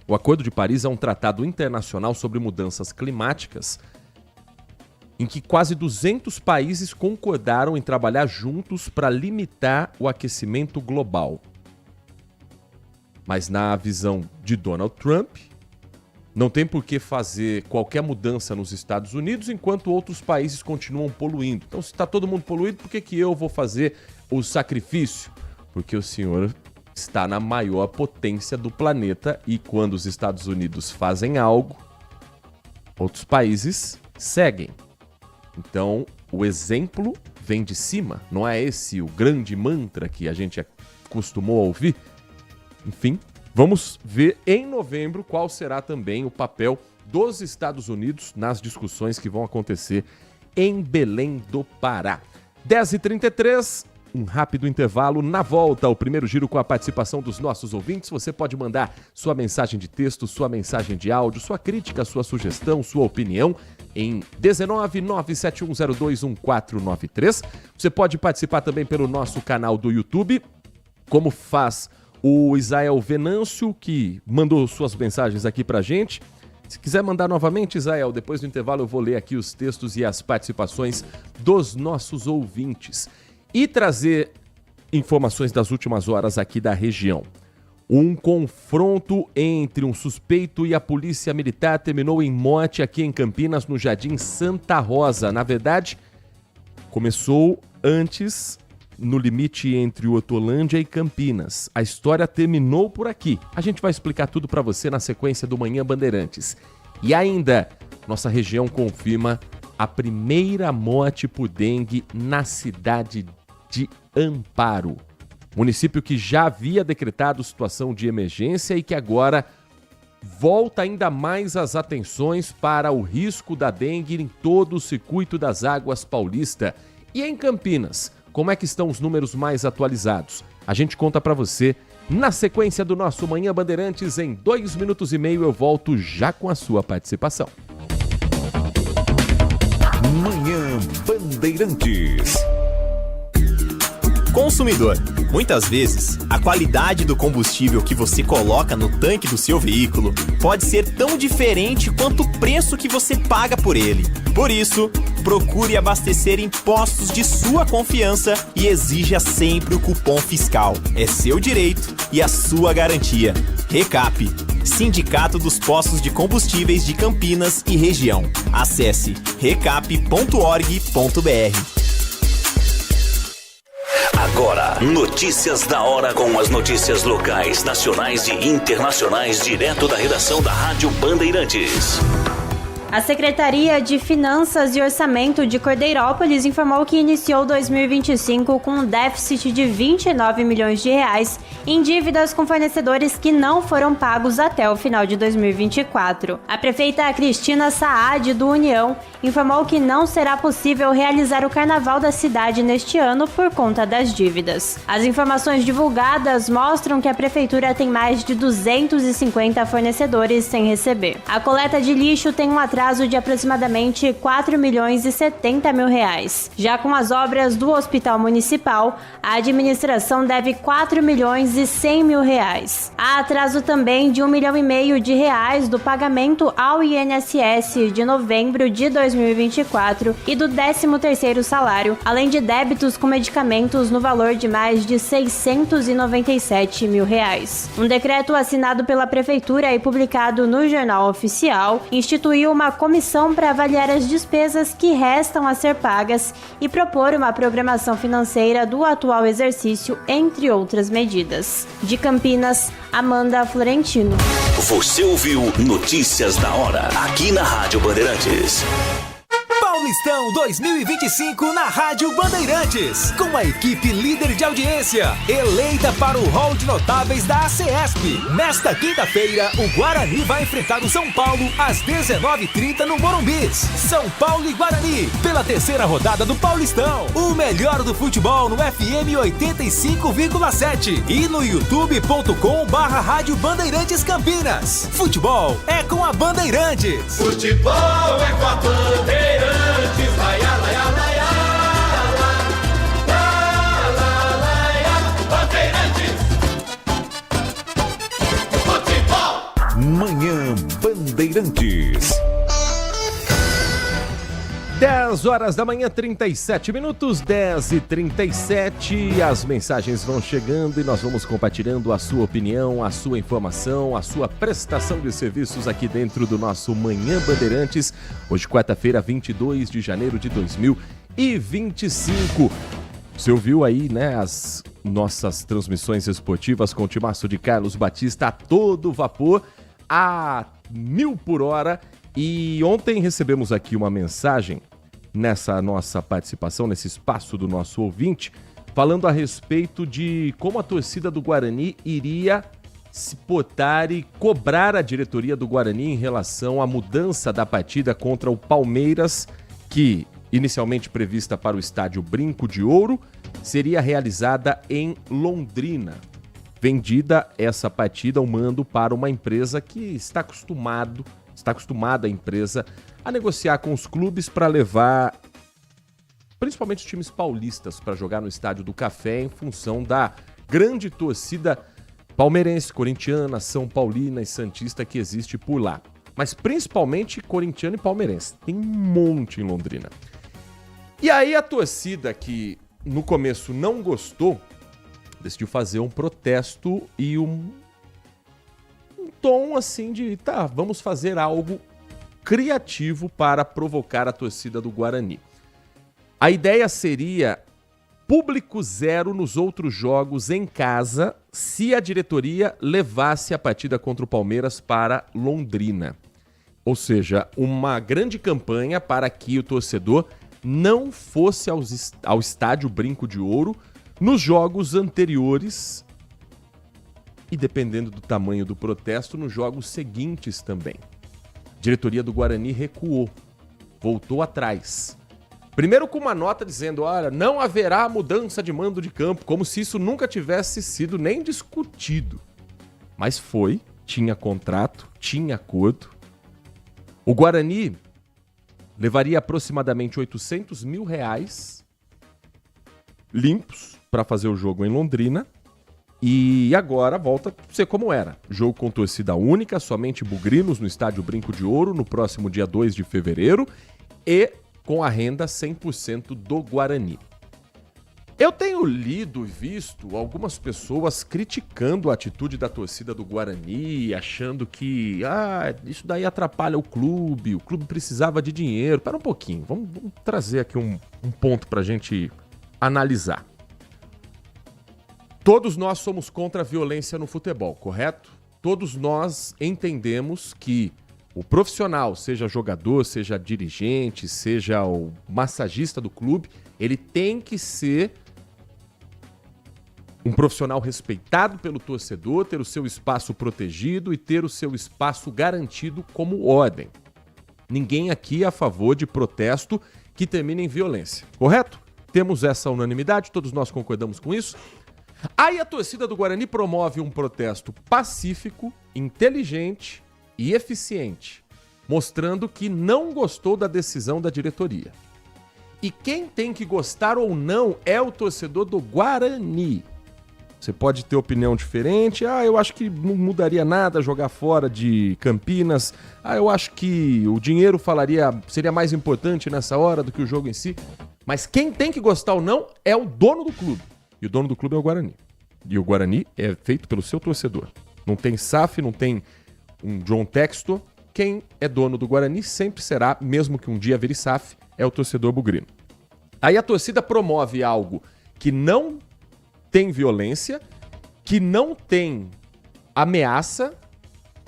O Acordo de Paris é um tratado internacional sobre mudanças climáticas em que quase 200 países concordaram em trabalhar juntos para limitar o aquecimento global. Mas na visão de Donald Trump, não tem por que fazer qualquer mudança nos Estados Unidos enquanto outros países continuam poluindo. Então, se está todo mundo poluído, por que eu vou fazer o sacrifício? Porque o senhor está na maior potência do planeta e quando os Estados Unidos fazem algo, outros países seguem. Então, o exemplo vem de cima. Não é esse o grande mantra que a gente acostumou a ouvir? Enfim, vamos ver em novembro qual será também o papel dos Estados Unidos nas discussões que vão acontecer em Belém do Pará. 10h33, um rápido intervalo. Na volta, o primeiro giro com a participação dos nossos ouvintes. Você pode mandar sua mensagem de texto, sua mensagem de áudio, sua crítica, sua sugestão, sua opinião em 19971021493. Você pode participar também pelo nosso canal do YouTube, como faz o Isael Venâncio, que mandou suas mensagens aqui pra gente. Se quiser mandar novamente, Isael, depois do intervalo eu vou ler aqui os textos e as participações dos nossos ouvintes. E trazer informações das últimas horas aqui da região. Um confronto entre um suspeito e a polícia militar terminou em morte aqui em Campinas, no Jardim Santa Rosa. Na verdade, começou antes, no limite entre Hortolândia e Campinas. A história terminou por aqui. A gente vai explicar tudo para você na sequência do Manhã Bandeirantes. E ainda, nossa região confirma a primeira morte por dengue na cidade de Amparo. Município que já havia decretado situação de emergência e que agora volta ainda mais as atenções para o risco da dengue em todo o circuito das águas paulista. E em Campinas, como é que estão os números mais atualizados? A gente conta para você na sequência do nosso Manhã Bandeirantes. Em 2 minutos e meio eu volto já com a sua participação. Manhã Bandeirantes. Consumidor, muitas vezes, a qualidade do combustível que você coloca no tanque do seu veículo pode ser tão diferente quanto o preço que você paga por ele. Por isso, procure abastecer em postos de sua confiança e exija sempre o cupom fiscal. É seu direito e a sua garantia. Recap, Sindicato dos Postos de Combustíveis de Campinas e Região. Acesse recap.org.br. Agora, notícias da hora com as notícias locais, nacionais e internacionais direto da redação da Rádio Bandeirantes. A Secretaria de Finanças e Orçamento de Cordeirópolis informou que iniciou 2025 com um déficit de 29 milhões de reais em dívidas com fornecedores que não foram pagos até o final de 2024. A prefeita Cristina Saad, do União, informou que não será possível realizar o carnaval da cidade neste ano por conta das dívidas. As informações divulgadas mostram que a prefeitura tem mais de 250 fornecedores sem receber. A coleta de lixo tem um atraso de aproximadamente 4 milhões e 70 mil reais. Já com as obras do Hospital Municipal, a administração deve 4 milhões e 100 mil reais. Há atraso também de 1,5 milhão de reais do pagamento ao INSS de novembro de 2024 e do 13º salário, além de débitos com medicamentos no valor de mais de 697 mil reais. Um decreto assinado pela Prefeitura e publicado no Jornal Oficial instituiu uma comissão para avaliar as despesas que restam a ser pagas e propor uma programação financeira do atual exercício, entre outras medidas. De Campinas, Amanda Florentino. Você ouviu Notícias da Hora, aqui na Rádio Bandeirantes. Paulistão 2025 na Rádio Bandeirantes, com a equipe líder de audiência, eleita para o hall de notáveis da ACESP. Nesta quinta-feira, o Guarani vai enfrentar o São Paulo às 19h30 no Morumbi. São Paulo e Guarani, pela terceira rodada do Paulistão. O melhor do futebol no FM 85,7 e no youtube.com/Rádio Bandeirantes Campinas. Futebol é com a Bandeirantes. Futebol é com a Bandeirantes. Laia, laia, laia, laia, Bandeirantes. Futebol. Manhã Bandeirantes. 10 horas da manhã, 37 minutos, 10h37. As mensagens vão chegando e nós vamos compartilhando a sua opinião, a sua informação, a sua prestação de serviços aqui dentro do nosso Manhã Bandeirantes. Hoje, quarta-feira, 22 de janeiro de 2025. Você ouviu aí, né, as nossas transmissões esportivas com o timaço de Carlos Batista a todo vapor, a 1000 por hora. E ontem recebemos aqui uma mensagem nessa nossa participação, nesse espaço do nosso ouvinte, falando a respeito de como a torcida do Guarani iria se portar e cobrar a diretoria do Guarani em relação à mudança da partida contra o Palmeiras, que, inicialmente prevista para o estádio Brinco de Ouro, seria realizada em Londrina. Vendida essa partida, o mando para uma empresa que está acostumada a empresa a negociar com os clubes para levar principalmente os times paulistas para jogar no Estádio do Café em função da grande torcida palmeirense, corintiana, são paulina e santista que existe por lá. Mas principalmente corintiano e palmeirense. Tem um monte em Londrina. E aí a torcida que no começo não gostou decidiu fazer um protesto e um tom assim de, tá, vamos fazer algo criativo para provocar a torcida do Guarani. A ideia seria público zero nos outros jogos em casa se a diretoria levasse a partida contra o Palmeiras para Londrina. Ou seja, uma grande campanha para que o torcedor não fosse ao estádio Brinco de Ouro nos jogos anteriores e, dependendo do tamanho do protesto, nos jogos seguintes também. A diretoria do Guarani recuou, voltou atrás. Primeiro com uma nota dizendo, olha, não haverá mudança de mando de campo, como se isso nunca tivesse sido nem discutido. Mas foi, tinha contrato, tinha acordo. O Guarani levaria aproximadamente R$800 mil limpos para fazer o jogo em Londrina. E agora volta a ser como era. Jogo com torcida única, somente bugrinos no estádio Brinco de Ouro, no próximo dia 2 de fevereiro, e com a renda 100% do Guarani. Eu tenho lido e visto algumas pessoas criticando a atitude da torcida do Guarani, achando que isso daí atrapalha o clube precisava de dinheiro. Pera um pouquinho, vamos trazer aqui um ponto pra gente analisar. Todos nós somos contra a violência no futebol, correto? Todos nós entendemos que O profissional, seja jogador, seja dirigente, seja o massagista do clube, ele tem que ser um profissional respeitado pelo torcedor, ter o seu espaço protegido e ter o seu espaço garantido como ordem. Ninguém aqui é a favor de protesto que termine em violência, correto? Temos essa unanimidade, todos nós concordamos com isso? Aí a torcida do Guarani promove um protesto pacífico, inteligente e eficiente, mostrando que não gostou da decisão da diretoria. E quem tem que gostar ou não é o torcedor do Guarani. Você pode ter opinião diferente. Eu acho que não mudaria nada jogar fora de Campinas. Eu acho que o dinheiro seria mais importante nessa hora do que o jogo em si. Mas quem tem que gostar ou não é o dono do clube. E o dono do clube é o Guarani. E o Guarani é feito pelo seu torcedor. Não tem SAF, não tem um John Textor. Quem é dono do Guarani sempre será, mesmo que um dia vire SAF, é o torcedor bugrino. Aí a torcida promove algo que não tem violência, que não tem ameaça,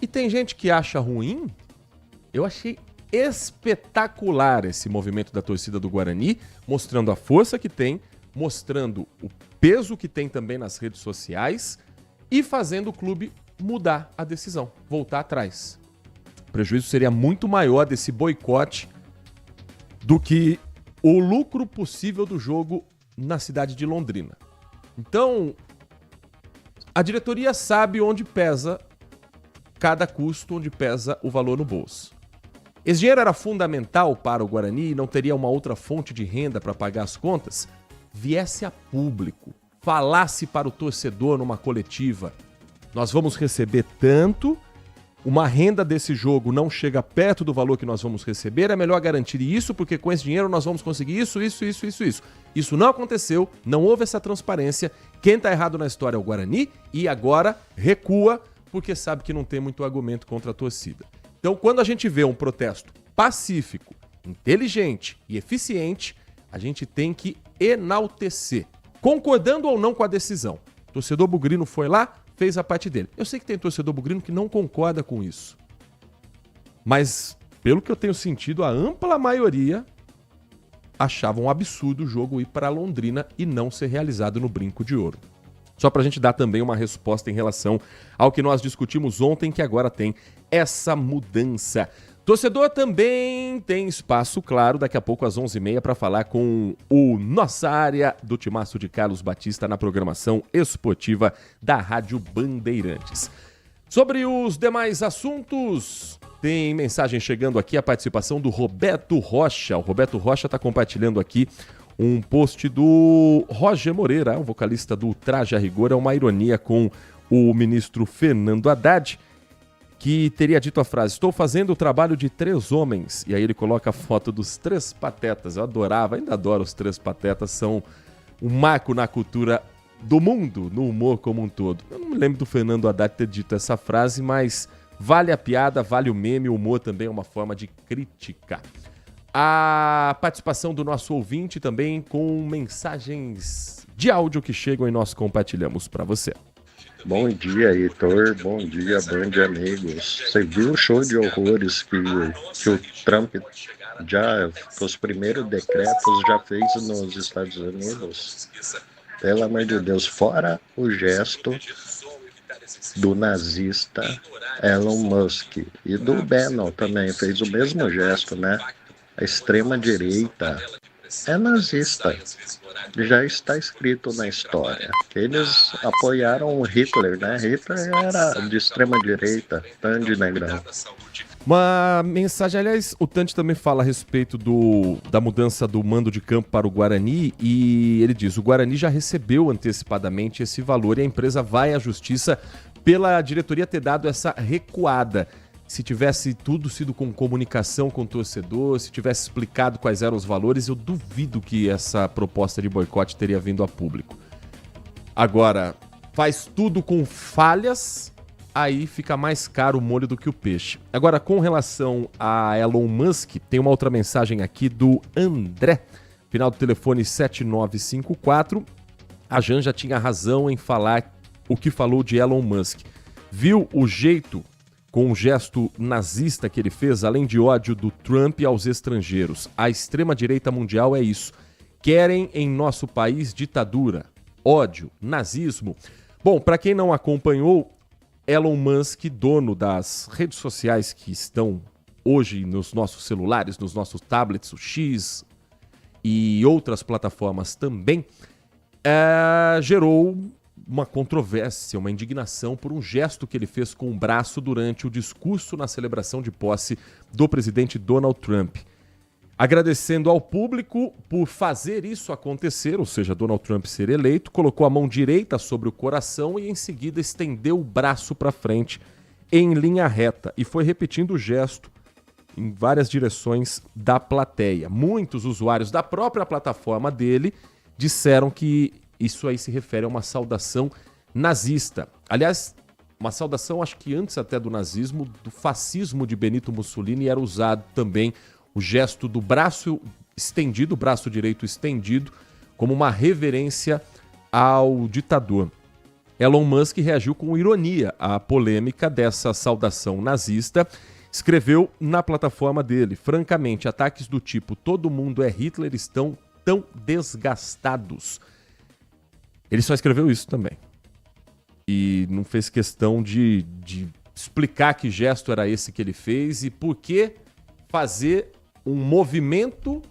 e tem gente que acha ruim. Eu achei espetacular esse movimento da torcida do Guarani, mostrando a força que tem, mostrando o peso que tem também nas redes sociais e fazendo o clube mudar a decisão, voltar atrás. O prejuízo seria muito maior desse boicote do que o lucro possível do jogo na cidade de Londrina. Então, a diretoria sabe onde pesa cada custo, onde pesa o valor no bolso. Esse dinheiro era fundamental para o Guarani e não teria uma outra fonte de renda para pagar as contas? Viesse a público, falasse para o torcedor numa coletiva: nós vamos receber tanto, uma renda desse jogo não chega perto do valor que nós vamos receber, é melhor garantir isso, porque com esse dinheiro nós vamos conseguir isso. Isso não aconteceu, não houve essa transparência. Quem está errado na história é o Guarani e agora recua porque sabe que não tem muito argumento contra a torcida. Então, quando a gente vê um protesto pacífico, inteligente e eficiente, a gente tem que enaltecer, concordando ou não com a decisão. O torcedor bugrino foi lá, fez a parte dele. Eu sei que tem torcedor bugrino que não concorda com isso. Mas, pelo que eu tenho sentido, a ampla maioria achava um absurdo o jogo ir para Londrina e não ser realizado no Brinco de Ouro. Só para a gente dar também uma resposta em relação ao que nós discutimos ontem, que agora tem essa mudança. Torcedor também tem espaço, claro, daqui a pouco às 11h30 para falar com o Nossa Área do Timaço de Carlos Batista na programação esportiva da Rádio Bandeirantes. Sobre os demais assuntos, tem mensagem chegando aqui, a participação do Roberto Rocha. O Roberto Rocha está compartilhando aqui um post do Roger Moreira, o vocalista do Traje a Rigor. É uma ironia com o ministro Fernando Haddad, que teria dito a frase: estou fazendo o trabalho de 3 homens. E aí ele coloca a foto dos 3 patetas. Eu adorava, ainda adoro os 3 patetas, são um marco na cultura do mundo, no humor como um todo. Eu não me lembro do Fernando Haddad ter dito essa frase, mas vale a piada, vale o meme, o humor também é uma forma de crítica. A participação do nosso ouvinte também com mensagens de áudio que chegam e nós compartilhamos para você. Bom dia, Heitor. Bom dia, Band amigos. Você viu o show de horrores que o Trump já, com os primeiros decretos, já fez nos Estados Unidos? Pelo amor de Deus, fora o gesto do nazista Elon Musk e do Bannon também, fez o mesmo gesto, né? A extrema-direita é nazista. Já está escrito na história. Eles apoiaram Hitler, né? Hitler era de extrema-direita, Tandy Negrão. Uma mensagem, aliás, o Tandy também fala a respeito da mudança do mando de campo para o Guarani e ele diz: o Guarani já recebeu antecipadamente esse valor e a empresa vai à justiça pela diretoria ter dado essa recuada. Se tivesse tudo sido com comunicação com o torcedor, se tivesse explicado quais eram os valores, eu duvido que essa proposta de boicote teria vindo a público. Agora, faz tudo com falhas, aí fica mais caro o molho do que o peixe. Agora, com relação a Elon Musk, tem uma outra mensagem aqui do André, final do telefone 7954. A Janja tinha razão em falar o que falou de Elon Musk. Viu o jeito com o gesto nazista que ele fez, além de ódio do Trump aos estrangeiros. A extrema-direita mundial é isso. Querem em nosso país ditadura, ódio, nazismo. Bom, para quem não acompanhou, Elon Musk, dono das redes sociais que estão hoje nos nossos celulares, nos nossos tablets, o X e outras plataformas também, gerou uma controvérsia, uma indignação por um gesto que ele fez com o braço durante o discurso na celebração de posse do presidente Donald Trump. Agradecendo ao público por fazer isso acontecer, ou seja, Donald Trump ser eleito, colocou a mão direita sobre o coração e em seguida estendeu o braço para frente em linha reta e foi repetindo o gesto em várias direções da plateia. Muitos usuários da própria plataforma dele disseram que isso aí se refere a uma saudação nazista. Aliás, uma saudação, acho que antes até do nazismo, do fascismo de Benito Mussolini, era usado também o gesto do braço estendido, o braço direito estendido, como uma reverência ao ditador. Elon Musk reagiu com ironia à polêmica dessa saudação nazista. Escreveu na plataforma dele: francamente, ataques do tipo "todo mundo é Hitler" estão tão desgastados. Ele só escreveu isso também. E não fez questão de explicar que gesto era esse que ele fez e por que fazer um movimento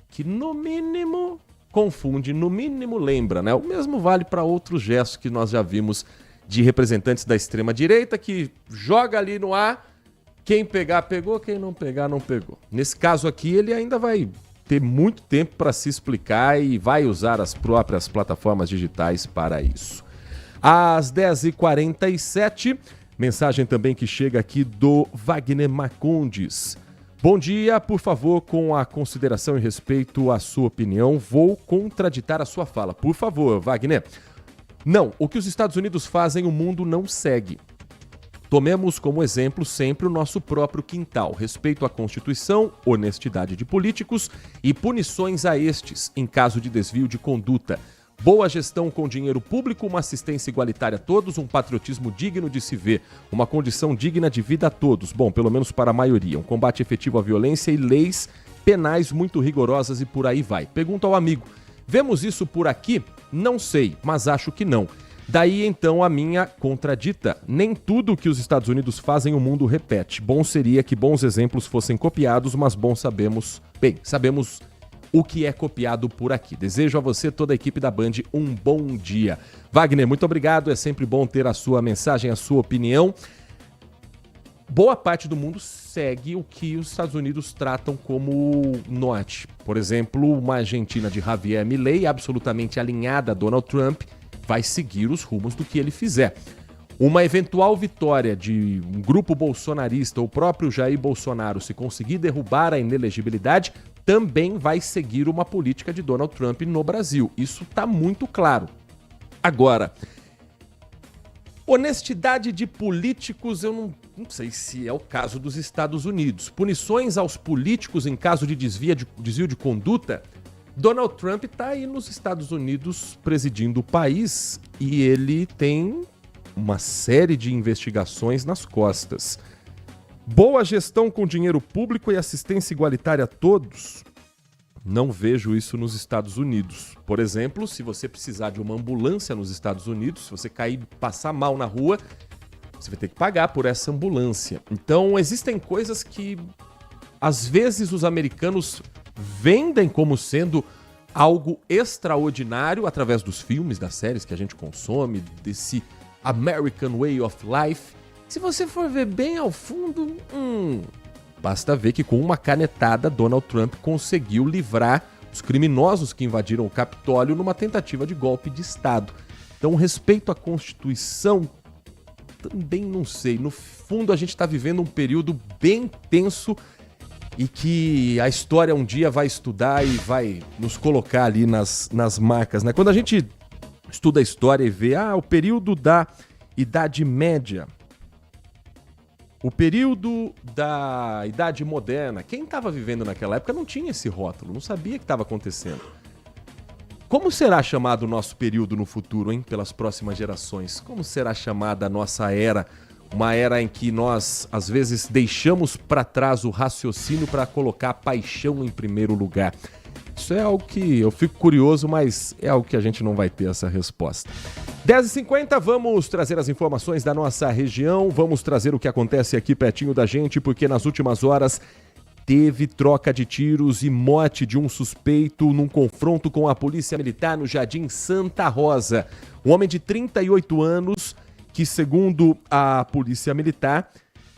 que, no mínimo, confunde, no mínimo lembra, né? O mesmo vale para outros gestos que nós já vimos de representantes da extrema-direita que joga ali no ar, quem pegar, pegou, quem não pegar, não pegou. Nesse caso aqui, ele ainda vai ter muito tempo para se explicar e vai usar as próprias plataformas digitais para isso. Às 10h47, mensagem também que chega aqui do Wagner Marcondes. Bom dia, por favor, com a consideração e respeito à sua opinião, vou contraditar a sua fala. Por favor, Wagner. Não, o que os Estados Unidos fazem, o mundo não segue. Tomemos como exemplo sempre o nosso próprio quintal, respeito à Constituição, honestidade de políticos e punições a estes em caso de desvio de conduta. Boa gestão com dinheiro público, uma assistência igualitária a todos, um patriotismo digno de se ver, uma condição digna de vida a todos, bom, pelo menos para a maioria, um combate efetivo à violência e leis penais muito rigorosas e por aí vai. Pergunta ao amigo, vemos isso por aqui? Não sei, mas acho que não. Daí então a minha contradita. Nem tudo que os Estados Unidos fazem o mundo repete. Bom seria que bons exemplos fossem copiados, mas sabemos o que é copiado por aqui. Desejo a você, toda a equipe da Band, um bom dia. Wagner, muito obrigado. É sempre bom ter a sua mensagem, a sua opinião. Boa parte do mundo segue o que os Estados Unidos tratam como norte. Por exemplo, uma Argentina de Javier Milei, absolutamente alinhada a Donald Trump, vai seguir os rumos do que ele fizer. Uma eventual vitória de um grupo bolsonarista ou o próprio Jair Bolsonaro, se conseguir derrubar a inelegibilidade, também vai seguir uma política de Donald Trump no Brasil. Isso está muito claro. Agora, honestidade de políticos, eu não sei se é o caso dos Estados Unidos. Punições aos políticos em caso de desvio de conduta. Donald Trump está aí nos Estados Unidos presidindo o país e ele tem uma série de investigações nas costas. Boa gestão com dinheiro público e assistência igualitária a todos? Não vejo isso nos Estados Unidos. Por exemplo, se você precisar de uma ambulância nos Estados Unidos, se você cair e passar mal na rua, você vai ter que pagar por essa ambulância. Então, existem coisas que, às vezes, os americanos vendem como sendo algo extraordinário através dos filmes, das séries que a gente consome, desse American Way of Life. Se você for ver bem ao fundo, basta ver que com uma canetada Donald Trump conseguiu livrar os criminosos que invadiram o Capitólio numa tentativa de golpe de Estado. Então, respeito à Constituição, também não sei. No fundo, a gente está vivendo um período bem tenso e que a história um dia vai estudar e vai nos colocar ali nas marcas, né? Quando a gente estuda a história e vê o período da Idade Média, o período da Idade Moderna, quem estava vivendo naquela época não tinha esse rótulo, não sabia o que estava acontecendo. Como será chamado o nosso período no futuro, hein? Pelas próximas gerações? Como será chamada a nossa era Uma era em que nós, às vezes, deixamos para trás o raciocínio para colocar a paixão em primeiro lugar. Isso é algo que eu fico curioso, mas é algo que a gente não vai ter essa resposta. 10h50, vamos trazer as informações da nossa região, vamos trazer o que acontece aqui pertinho da gente, porque nas últimas horas teve troca de tiros e morte de um suspeito num confronto com a Polícia Militar no Jardim Santa Rosa. Um homem de 38 anos que, segundo a Polícia Militar,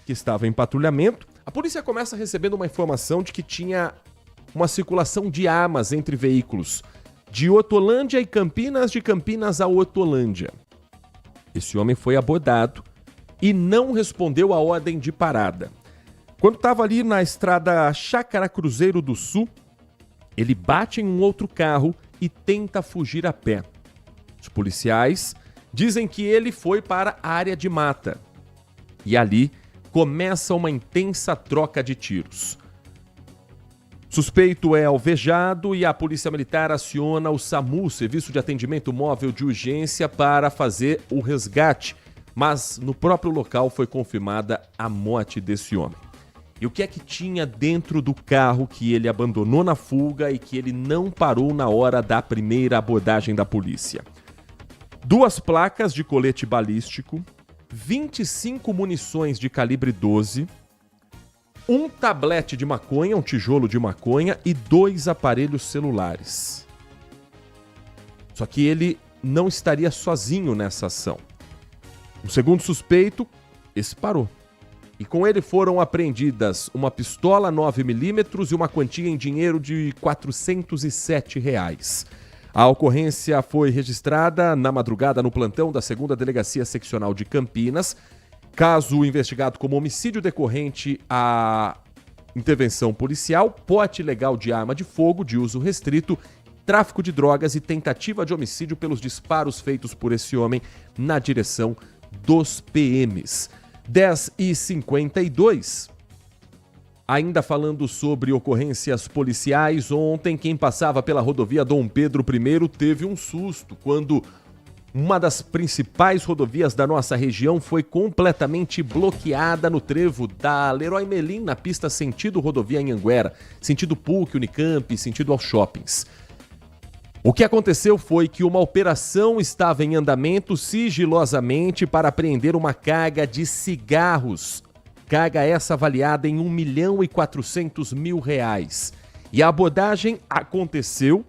que estava em patrulhamento, a polícia começa recebendo uma informação de que tinha uma circulação de armas entre veículos de Hortolândia e Campinas, de Campinas a Hortolândia. Esse homem foi abordado e não respondeu a ordem de parada. Quando estava ali na estrada Chácara Cruzeiro do Sul, ele bate em um outro carro e tenta fugir a pé. Os policiais dizem que ele foi para a área de mata. E ali começa uma intensa troca de tiros. Suspeito é alvejado e a Polícia Militar aciona o SAMU, Serviço de Atendimento Móvel de Urgência, para fazer o resgate. Mas no próprio local foi confirmada a morte desse homem. E o que é que tinha dentro do carro que ele abandonou na fuga e que ele não parou na hora da primeira abordagem da polícia? 2 placas de colete balístico, 25 munições de calibre 12, um tablete de maconha, um tijolo de maconha e 2 aparelhos celulares. Só que ele não estaria sozinho nessa ação. O segundo suspeito, esse parou. E com ele foram apreendidas uma pistola 9mm e uma quantia em dinheiro de R$ 407. A ocorrência foi registrada na madrugada no plantão da 2ª Delegacia Seccional de Campinas. Caso investigado como homicídio decorrente à intervenção policial, porte ilegal de arma de fogo de uso restrito, tráfico de drogas e tentativa de homicídio pelos disparos feitos por esse homem na direção dos PMs. 10h52. Ainda falando sobre ocorrências policiais, ontem quem passava pela rodovia Dom Pedro I teve um susto quando uma das principais rodovias da nossa região foi completamente bloqueada no trevo da Leroy Merlin, na pista sentido rodovia Anhanguera, sentido PUC, Unicamp, sentido aos shoppings. O que aconteceu foi que uma operação estava em andamento sigilosamente para apreender uma carga de cigarros. Carga essa avaliada em R$ 1.400.000. E a abordagem aconteceu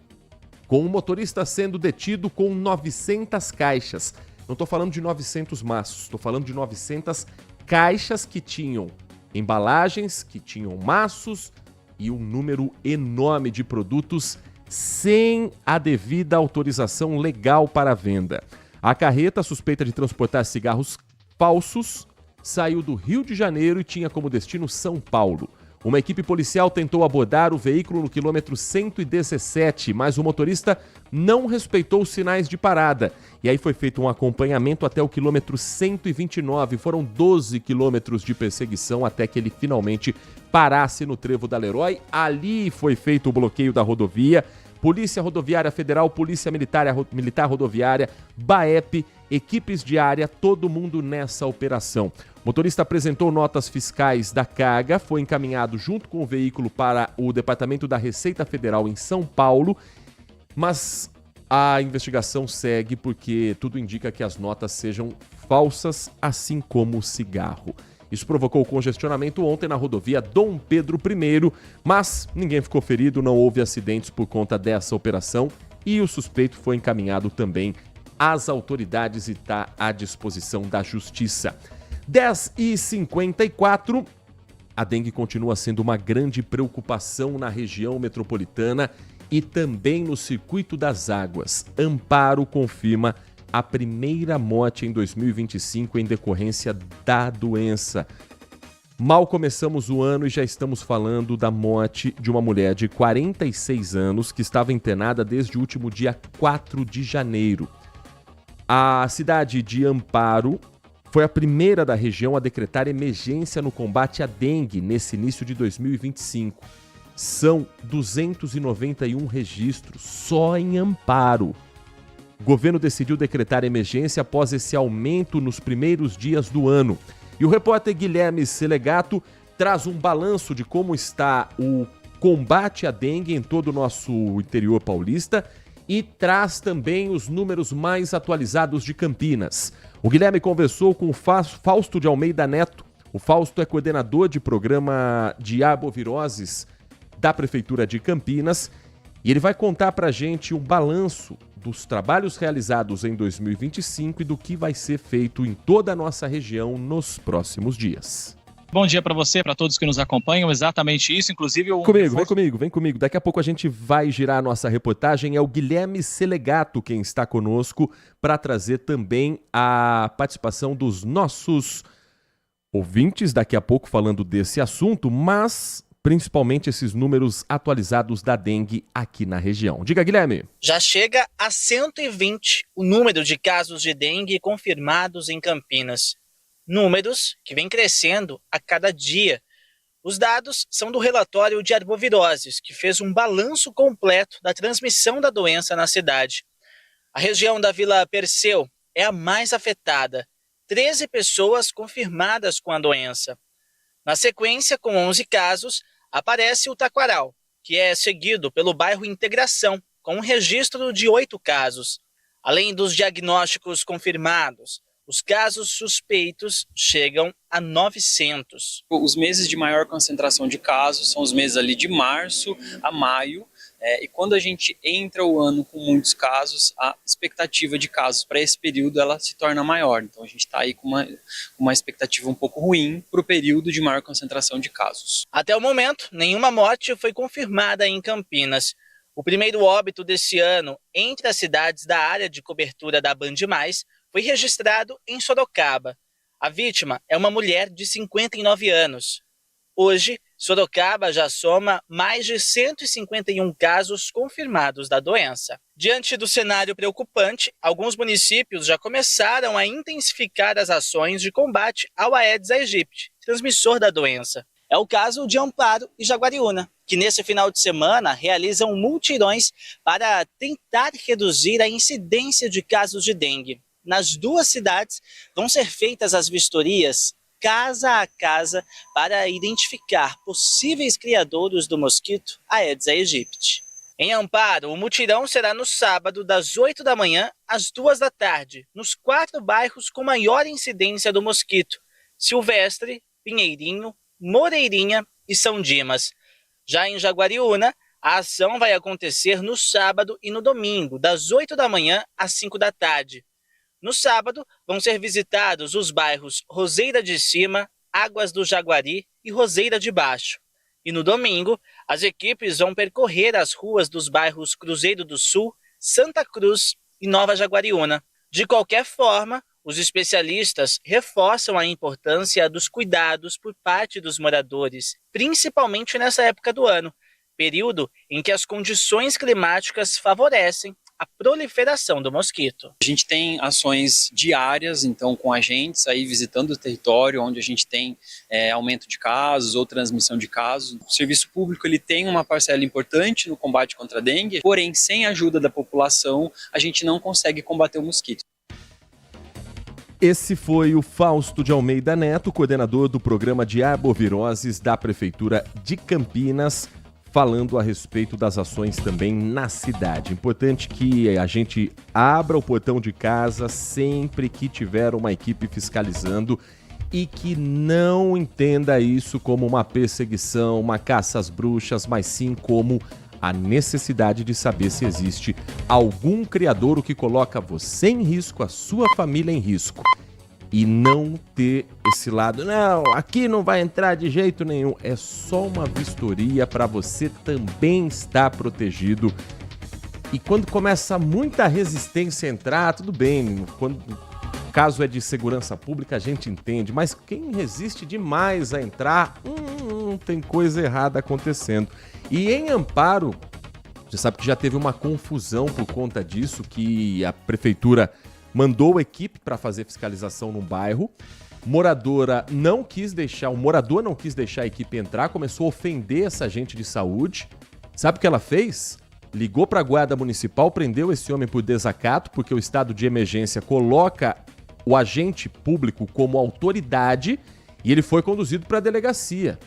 com o motorista sendo detido com 900 caixas. Não estou falando de 900 maços, estou falando de 900 caixas que tinham embalagens, que tinham maços e um número enorme de produtos sem a devida autorização legal para a venda. A carreta, suspeita de transportar cigarros falsos, saiu do Rio de Janeiro e tinha como destino São Paulo. Uma equipe policial tentou abordar o veículo no quilômetro 117, mas o motorista não respeitou os sinais de parada. E aí foi feito um acompanhamento até o quilômetro 129. Foram 12 quilômetros de perseguição até que ele finalmente parasse no trevo da Leroy. Ali foi feito o bloqueio da rodovia. Polícia Rodoviária Federal, Polícia Militar Rodoviária, BAEP, equipes de área, todo mundo nessa operação. O motorista apresentou notas fiscais da carga, foi encaminhado junto com o veículo para o Departamento da Receita Federal em São Paulo, mas a investigação segue porque tudo indica que as notas sejam falsas, assim como o cigarro. Isso provocou congestionamento ontem na rodovia Dom Pedro I, mas ninguém ficou ferido, não houve acidentes por conta dessa operação e o suspeito foi encaminhado também às autoridades e está à disposição da Justiça. 10h54, a dengue continua sendo uma grande preocupação na região metropolitana e também no Circuito das Águas. Amparo confirma a primeira morte em 2025 em decorrência da doença. Mal começamos o ano e já estamos falando da morte de uma mulher de 46 anos que estava internada desde o último dia 4 de janeiro. A cidade de Amparo foi a primeira da região a decretar emergência no combate à dengue nesse início de 2025. São 291 registros só em Amparo. O governo decidiu decretar emergência após esse aumento nos primeiros dias do ano. E E o repórter Guilherme Selegato traz um balanço de como está o combate à dengue em todo o nosso interior paulista e traz também os números mais atualizados de Campinas. O Guilherme conversou com o Fausto de Almeida Neto. O Fausto é coordenador de programa de arboviroses da Prefeitura de Campinas e ele vai contar pra gente um balanço dos trabalhos realizados em 2025 e do que vai ser feito em toda a nossa região nos próximos dias. Bom dia para você, para todos que nos acompanham, exatamente isso, inclusive... Vem comigo, daqui a pouco a gente vai girar a nossa reportagem, é o Guilherme Selegato quem está conosco para trazer também a participação dos nossos ouvintes, daqui a pouco falando desse assunto, mas principalmente esses números atualizados da dengue aqui na região. Diga, Guilherme. Já chega a 120 o número de casos de dengue confirmados em Campinas. Números que vêm crescendo a cada dia. Os dados são do relatório de arboviroses, que fez um balanço completo da transmissão da doença na cidade. A região da Vila Perseu é a mais afetada. 13 pessoas confirmadas com a doença. Na sequência, com 11 casos, aparece o Taquaral, que é seguido pelo bairro Integração, com um registro de 8 casos. Além dos diagnósticos confirmados, os casos suspeitos chegam a 900. Os meses de maior concentração de casos são os meses ali de março a maio, e quando a gente entra o ano com muitos casos, a expectativa de casos para esse período ela se torna maior. Então a gente está aí com uma expectativa um pouco ruim para o período de maior concentração de casos. Até o momento, nenhuma morte foi confirmada em Campinas. O primeiro óbito desse ano entre as cidades da área de cobertura da Band+, foi registrado em Sorocaba. A vítima é uma mulher de 59 anos. Hoje, Sorocaba já soma mais de 151 casos confirmados da doença. Diante do cenário preocupante, alguns municípios já começaram a intensificar as ações de combate ao Aedes aegypti, transmissor da doença. É o caso de Amparo e Jaguariúna, que nesse final de semana realizam mutirões para tentar reduzir a incidência de casos de dengue. Nas duas cidades vão ser feitas as vistorias casa a casa para identificar possíveis criadouros do mosquito Aedes aegypti. Em Amparo, o mutirão será no sábado das 8 da manhã às 2 da tarde, nos 4 bairros com maior incidência do mosquito: Silvestre, Pinheirinho, Moreirinha e São Dimas. Já em Jaguariúna, a ação vai acontecer no sábado e no domingo, das 8 da manhã às 5 da tarde. No sábado, vão ser visitados os bairros Roseira de Cima, Águas do Jaguari e Roseira de Baixo. E no domingo, as equipes vão percorrer as ruas dos bairros Cruzeiro do Sul, Santa Cruz e Nova Jaguariúna. De qualquer forma, os especialistas reforçam a importância dos cuidados por parte dos moradores, principalmente nessa época do ano, período em que as condições climáticas favorecem a proliferação do mosquito. A gente tem ações diárias, então, com agentes aí visitando o território onde a gente tem aumento de casos ou transmissão de casos. O serviço público ele tem uma parcela importante no combate contra a dengue, porém, sem a ajuda da população, a gente não consegue combater o mosquito. Esse foi o Fausto de Almeida Neto, coordenador do programa de arboviroses da Prefeitura de Campinas, falando a respeito das ações também na cidade. Importante que a gente abra o portão de casa sempre que tiver uma equipe fiscalizando e que não entenda isso como uma perseguição, uma caça às bruxas, mas sim como a necessidade de saber se existe algum criadouro que coloca você em risco, a sua família em risco. E não ter esse lado, não, aqui não vai entrar de jeito nenhum. É só uma vistoria para você também estar protegido. E quando começa muita resistência a entrar, tudo bem. Quando o caso é de segurança pública, a gente entende. Mas quem resiste demais a entrar, tem coisa errada acontecendo. E em Amparo, você sabe que já teve uma confusão por conta disso, que a prefeitura mandou a equipe para fazer fiscalização no bairro. O morador não quis deixar a equipe entrar, começou a ofender essa agente de saúde. Sabe o que ela fez? Ligou para a guarda municipal, prendeu esse homem por desacato, porque o estado de emergência coloca o agente público como autoridade e ele foi conduzido para a delegacia.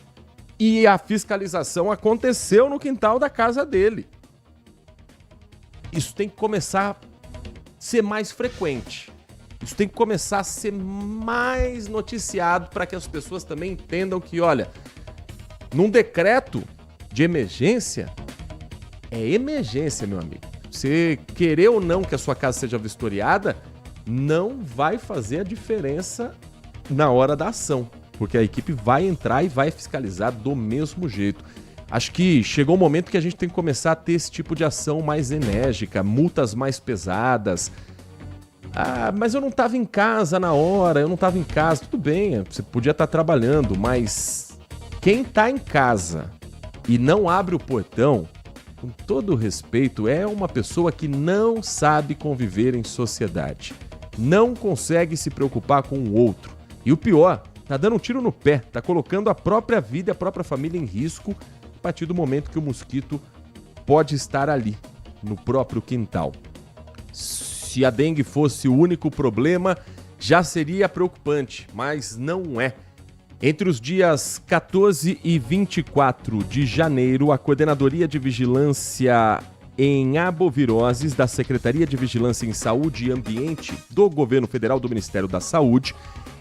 E a fiscalização aconteceu no quintal da casa dele. Isso tem que começar a ser mais frequente. Isso tem que começar a ser mais noticiado para que as pessoas também entendam que, olha, num decreto de emergência, é emergência, meu amigo. Você querer ou não que a sua casa seja vistoriada, não vai fazer a diferença na hora da ação, porque a equipe vai entrar e vai fiscalizar do mesmo jeito. Acho que chegou o momento que a gente tem que começar a ter esse tipo de ação mais enérgica, multas mais pesadas. Ah, mas eu não estava em casa na hora, eu não estava em casa. Tudo bem, você podia estar trabalhando, mas quem está em casa e não abre o portão, com todo respeito, é uma pessoa que não sabe conviver em sociedade. Não consegue se preocupar com o outro. E o pior, tá dando um tiro no pé, tá colocando a própria vida e a própria família em risco a partir do momento que o mosquito pode estar ali, no próprio quintal. Se a dengue fosse o único problema, já seria preocupante, mas não é. Entre os dias 14 e 24 de janeiro, a Coordenadoria de Vigilância em Arboviroses da Secretaria de Vigilância em Saúde e Ambiente do Governo Federal do Ministério da Saúde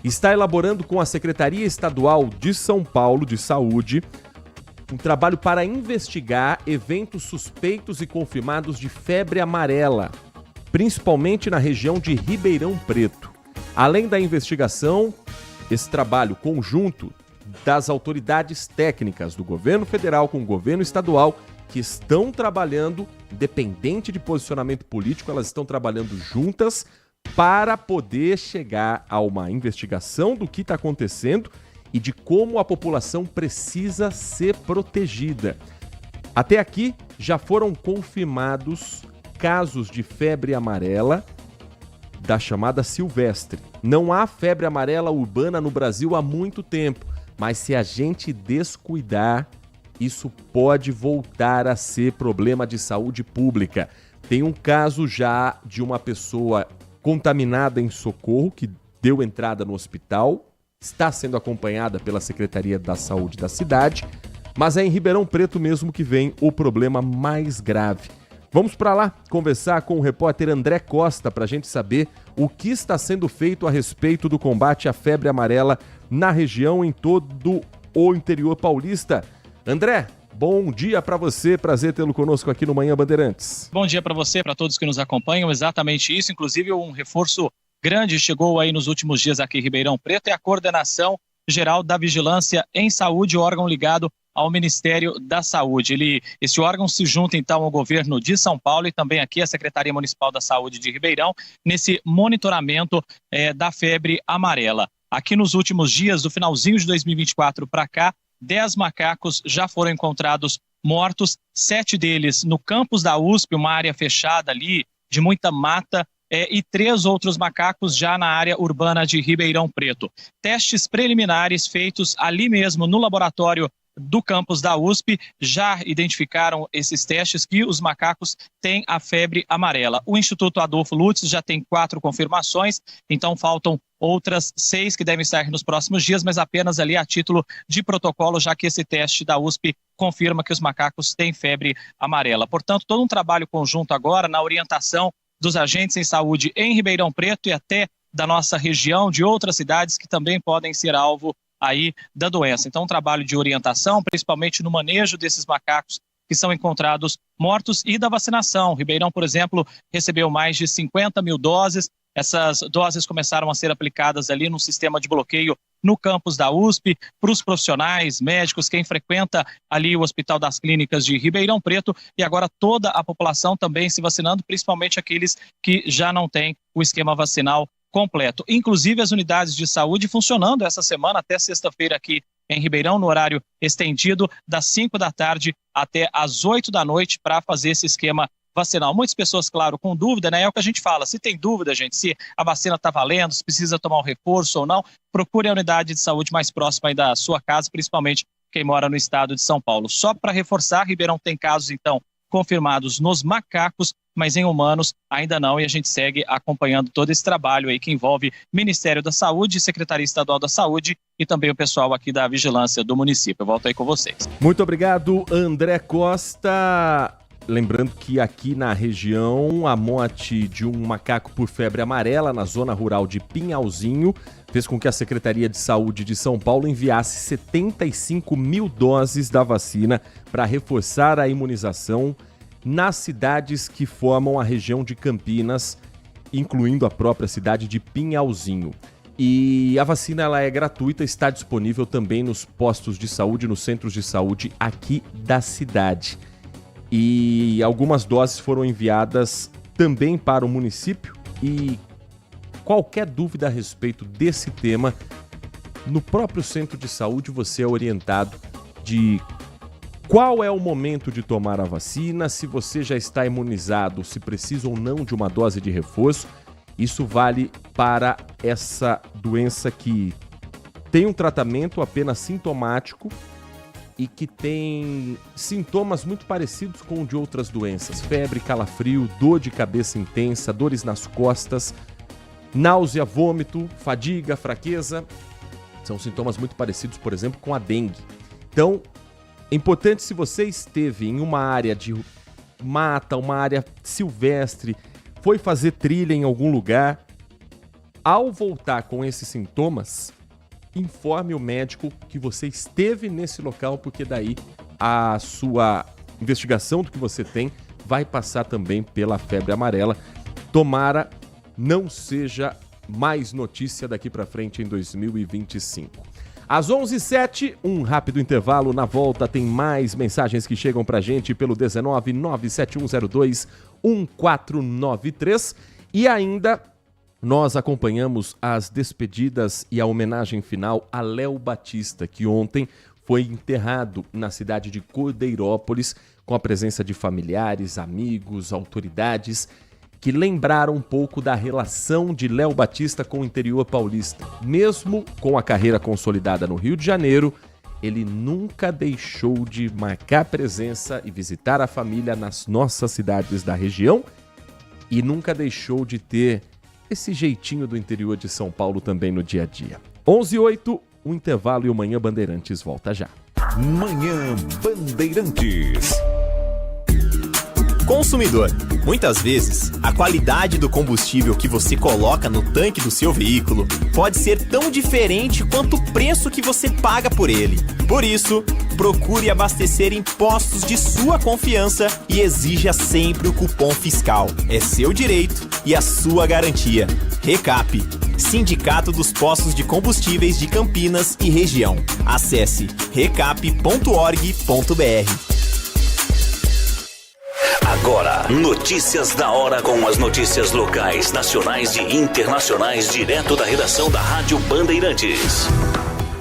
está elaborando com a Secretaria Estadual de São Paulo de Saúde um trabalho para investigar eventos suspeitos e confirmados de febre amarela, principalmente na região de Ribeirão Preto. Além da investigação, esse trabalho conjunto das autoridades técnicas do governo federal com o governo estadual, que estão trabalhando, independente de posicionamento político, elas estão trabalhando juntas para poder chegar a uma investigação do que está acontecendo e de como a população precisa ser protegida. Até aqui já foram confirmados casos de febre amarela da chamada silvestre. Não há febre amarela urbana no Brasil há muito tempo, mas se a gente descuidar, isso pode voltar a ser problema de saúde pública. Tem um caso já de uma pessoa contaminada em Socorro, que deu entrada no hospital, está sendo acompanhada pela Secretaria da Saúde da cidade, mas é em Ribeirão Preto mesmo que vem o problema mais grave. Vamos para lá conversar com o repórter André Costa para a gente saber o que está sendo feito a respeito do combate à febre amarela na região em todo o interior paulista. André, bom dia para você, prazer tê-lo conosco aqui no Manhã Bandeirantes. Bom dia para você, para todos que nos acompanham, exatamente isso, inclusive um reforço grande chegou aí nos últimos dias aqui em Ribeirão Preto, é a Coordenação Geral da Vigilância em Saúde, órgão ligado ao Ministério da Saúde. Esse órgão se junta então ao governo de São Paulo e também aqui à Secretaria Municipal da Saúde de Ribeirão, nesse monitoramento da febre amarela. Aqui nos últimos dias, do finalzinho de 2024 para cá, 10 macacos já foram encontrados mortos, 7 deles no campus da USP, uma área fechada ali, de muita mata, e 3 outros macacos já na área urbana de Ribeirão Preto. Testes preliminares feitos ali mesmo no laboratório do campus da USP já identificaram esses testes que os macacos têm a febre amarela. O Instituto Adolfo Lutz já tem 4 confirmações, então faltam outras 6 que devem sair nos próximos dias, mas apenas ali a título de protocolo, já que esse teste da USP confirma que os macacos têm febre amarela. Portanto, todo um trabalho conjunto agora na orientação dos agentes em saúde em Ribeirão Preto e até da nossa região, de outras cidades que também podem ser alvo aí da doença. Então, um trabalho de orientação, principalmente no manejo desses macacos que são encontrados mortos e da vacinação. Ribeirão, por exemplo, recebeu mais de 50 mil doses. Essas doses começaram a ser aplicadas ali no sistema de bloqueio no campus da USP, para os profissionais, médicos, quem frequenta ali o Hospital das Clínicas de Ribeirão Preto, e agora toda a população também se vacinando, principalmente aqueles que já não têm o esquema vacinal completo. Inclusive as unidades de saúde funcionando essa semana até sexta-feira aqui em Ribeirão, no horário estendido, das 5 da tarde até as 8 da noite, para fazer esse esquema vacinal. Muitas pessoas, claro, com dúvida, né? É o que a gente fala. Se tem dúvida, gente, se a vacina está valendo, se precisa tomar um reforço ou não, procure a unidade de saúde mais próxima aí da sua casa, principalmente quem mora no estado de São Paulo. Só para reforçar, Ribeirão tem casos, então, confirmados nos macacos, mas em humanos ainda não, e a gente segue acompanhando todo esse trabalho aí que envolve Ministério da Saúde, Secretaria Estadual da Saúde e também o pessoal aqui da Vigilância do município. Eu volto aí com vocês. Muito obrigado, André Costa. Lembrando que aqui na região, a morte de um macaco por febre amarela na zona rural de Pinhalzinho fez com que a Secretaria de Saúde de São Paulo enviasse 75 mil doses da vacina para reforçar a imunização nas cidades que formam a região de Campinas, incluindo a própria cidade de Pinhalzinho. E a vacina ela é gratuita, está disponível também nos postos de saúde, nos centros de saúde aqui da cidade. E algumas doses foram enviadas também para o município. E qualquer dúvida a respeito desse tema, no próprio centro de saúde você é orientado de qual é o momento de tomar a vacina, se você já está imunizado, se precisa ou não de uma dose de reforço. Isso vale para essa doença que tem um tratamento apenas sintomático e que tem sintomas muito parecidos com o de outras doenças. Febre, calafrio, dor de cabeça intensa, dores nas costas, náusea, vômito, fadiga, fraqueza. São sintomas muito parecidos, por exemplo, com a dengue. Então, é importante, se você esteve em uma área de mata, uma área silvestre, foi fazer trilha em algum lugar, ao voltar com esses sintomas, informe o médico que você esteve nesse local, porque daí a sua investigação do que você tem vai passar também pela febre amarela. Tomara não seja mais notícia daqui para frente em 2025. Às 11h07, um rápido intervalo. Na volta tem mais mensagens que chegam pra gente pelo 19 97102 1493 e ainda nós acompanhamos as despedidas e a homenagem final a Léo Batista, que ontem foi enterrado na cidade de Cordeirópolis com a presença de familiares, amigos, autoridades que lembraram um pouco da relação de Léo Batista com o interior paulista. Mesmo com a carreira consolidada no Rio de Janeiro, ele nunca deixou de marcar presença e visitar a família nas nossas cidades da região e nunca deixou de ter esse jeitinho do interior de São Paulo também no dia a dia. 11h08, um intervalo e o Manhã Bandeirantes volta já. Manhã Bandeirantes. Consumidor, muitas vezes, a qualidade do combustível que você coloca no tanque do seu veículo pode ser tão diferente quanto o preço que você paga por ele. Por isso, procure abastecer em postos de sua confiança e exija sempre o cupom fiscal. É seu direito e a sua garantia. Recap, Sindicato dos Postos de Combustíveis de Campinas e Região. Acesse recap.org.br. Agora, notícias da hora com as notícias locais, nacionais e internacionais direto da redação da Rádio Bandeirantes.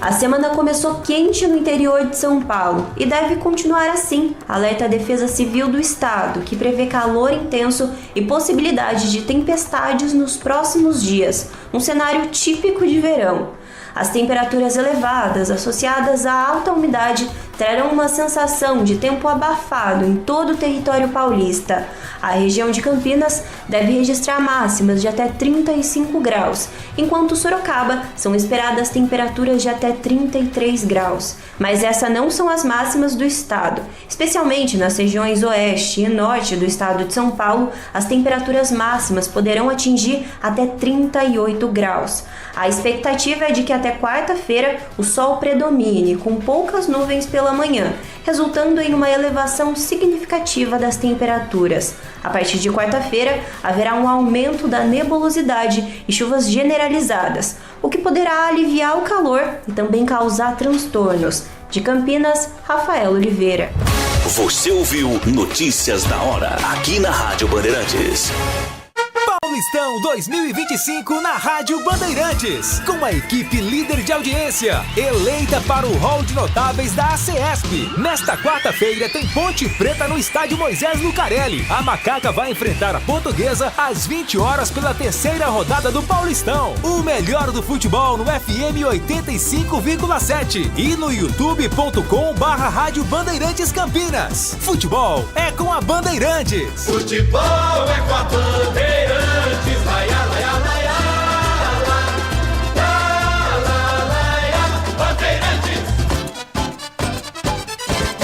A semana começou quente no interior de São Paulo e deve continuar assim, alerta a Defesa Civil do Estado, que prevê calor intenso e possibilidade de tempestades nos próximos dias, um cenário típico de verão. As temperaturas elevadas associadas à alta umidade trarão uma sensação de tempo abafado em todo o território paulista. A região de Campinas deve registrar máximas de até 35 graus, enquanto Sorocaba são esperadas temperaturas de até 33 graus. Mas essas não são as máximas do estado. Especialmente nas regiões oeste e norte do estado de São Paulo, as temperaturas máximas poderão atingir até 38 graus. A expectativa é de que até quarta-feira o sol predomine, com poucas nuvens pela manhã, resultando em uma elevação significativa das temperaturas. A partir de quarta-feira, haverá um aumento da nebulosidade e chuvas generalizadas, o que poderá aliviar o calor e também causar transtornos. De Campinas, Rafael Oliveira. Você ouviu Notícias da Hora, aqui na Rádio Bandeirantes. Paulistão 2025 na Rádio Bandeirantes, com a equipe líder de audiência, eleita para o hall de notáveis da ACESP. Nesta quarta-feira tem Ponte Preta no estádio Moisés Lucarelli. A Macaca vai enfrentar a Portuguesa às 20 horas pela terceira rodada do Paulistão. O melhor do futebol no FM 85,7 e no youtube.com/Rádio Bandeirantes Campinas. Futebol é com a Bandeirantes. Futebol é com a Bandeirantes. Laia, laia, laia, laia, Bandeirantes.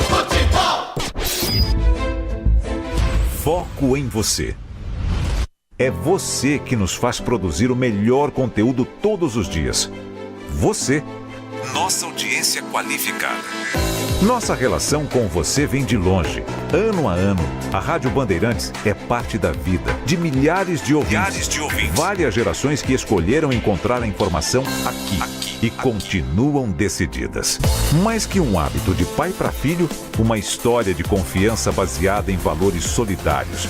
Futebol. Foco em você. É você que nos faz produzir o melhor conteúdo todos os dias. Você, nossa audiência qualificada. Nossa relação com você vem de longe. Ano a ano, a Rádio Bandeirantes é parte da vida de milhares de ouvintes. Várias gerações que escolheram encontrar a informação aqui e continuam decididas. Mais que um hábito de pai para filho, uma história de confiança baseada em valores solidários.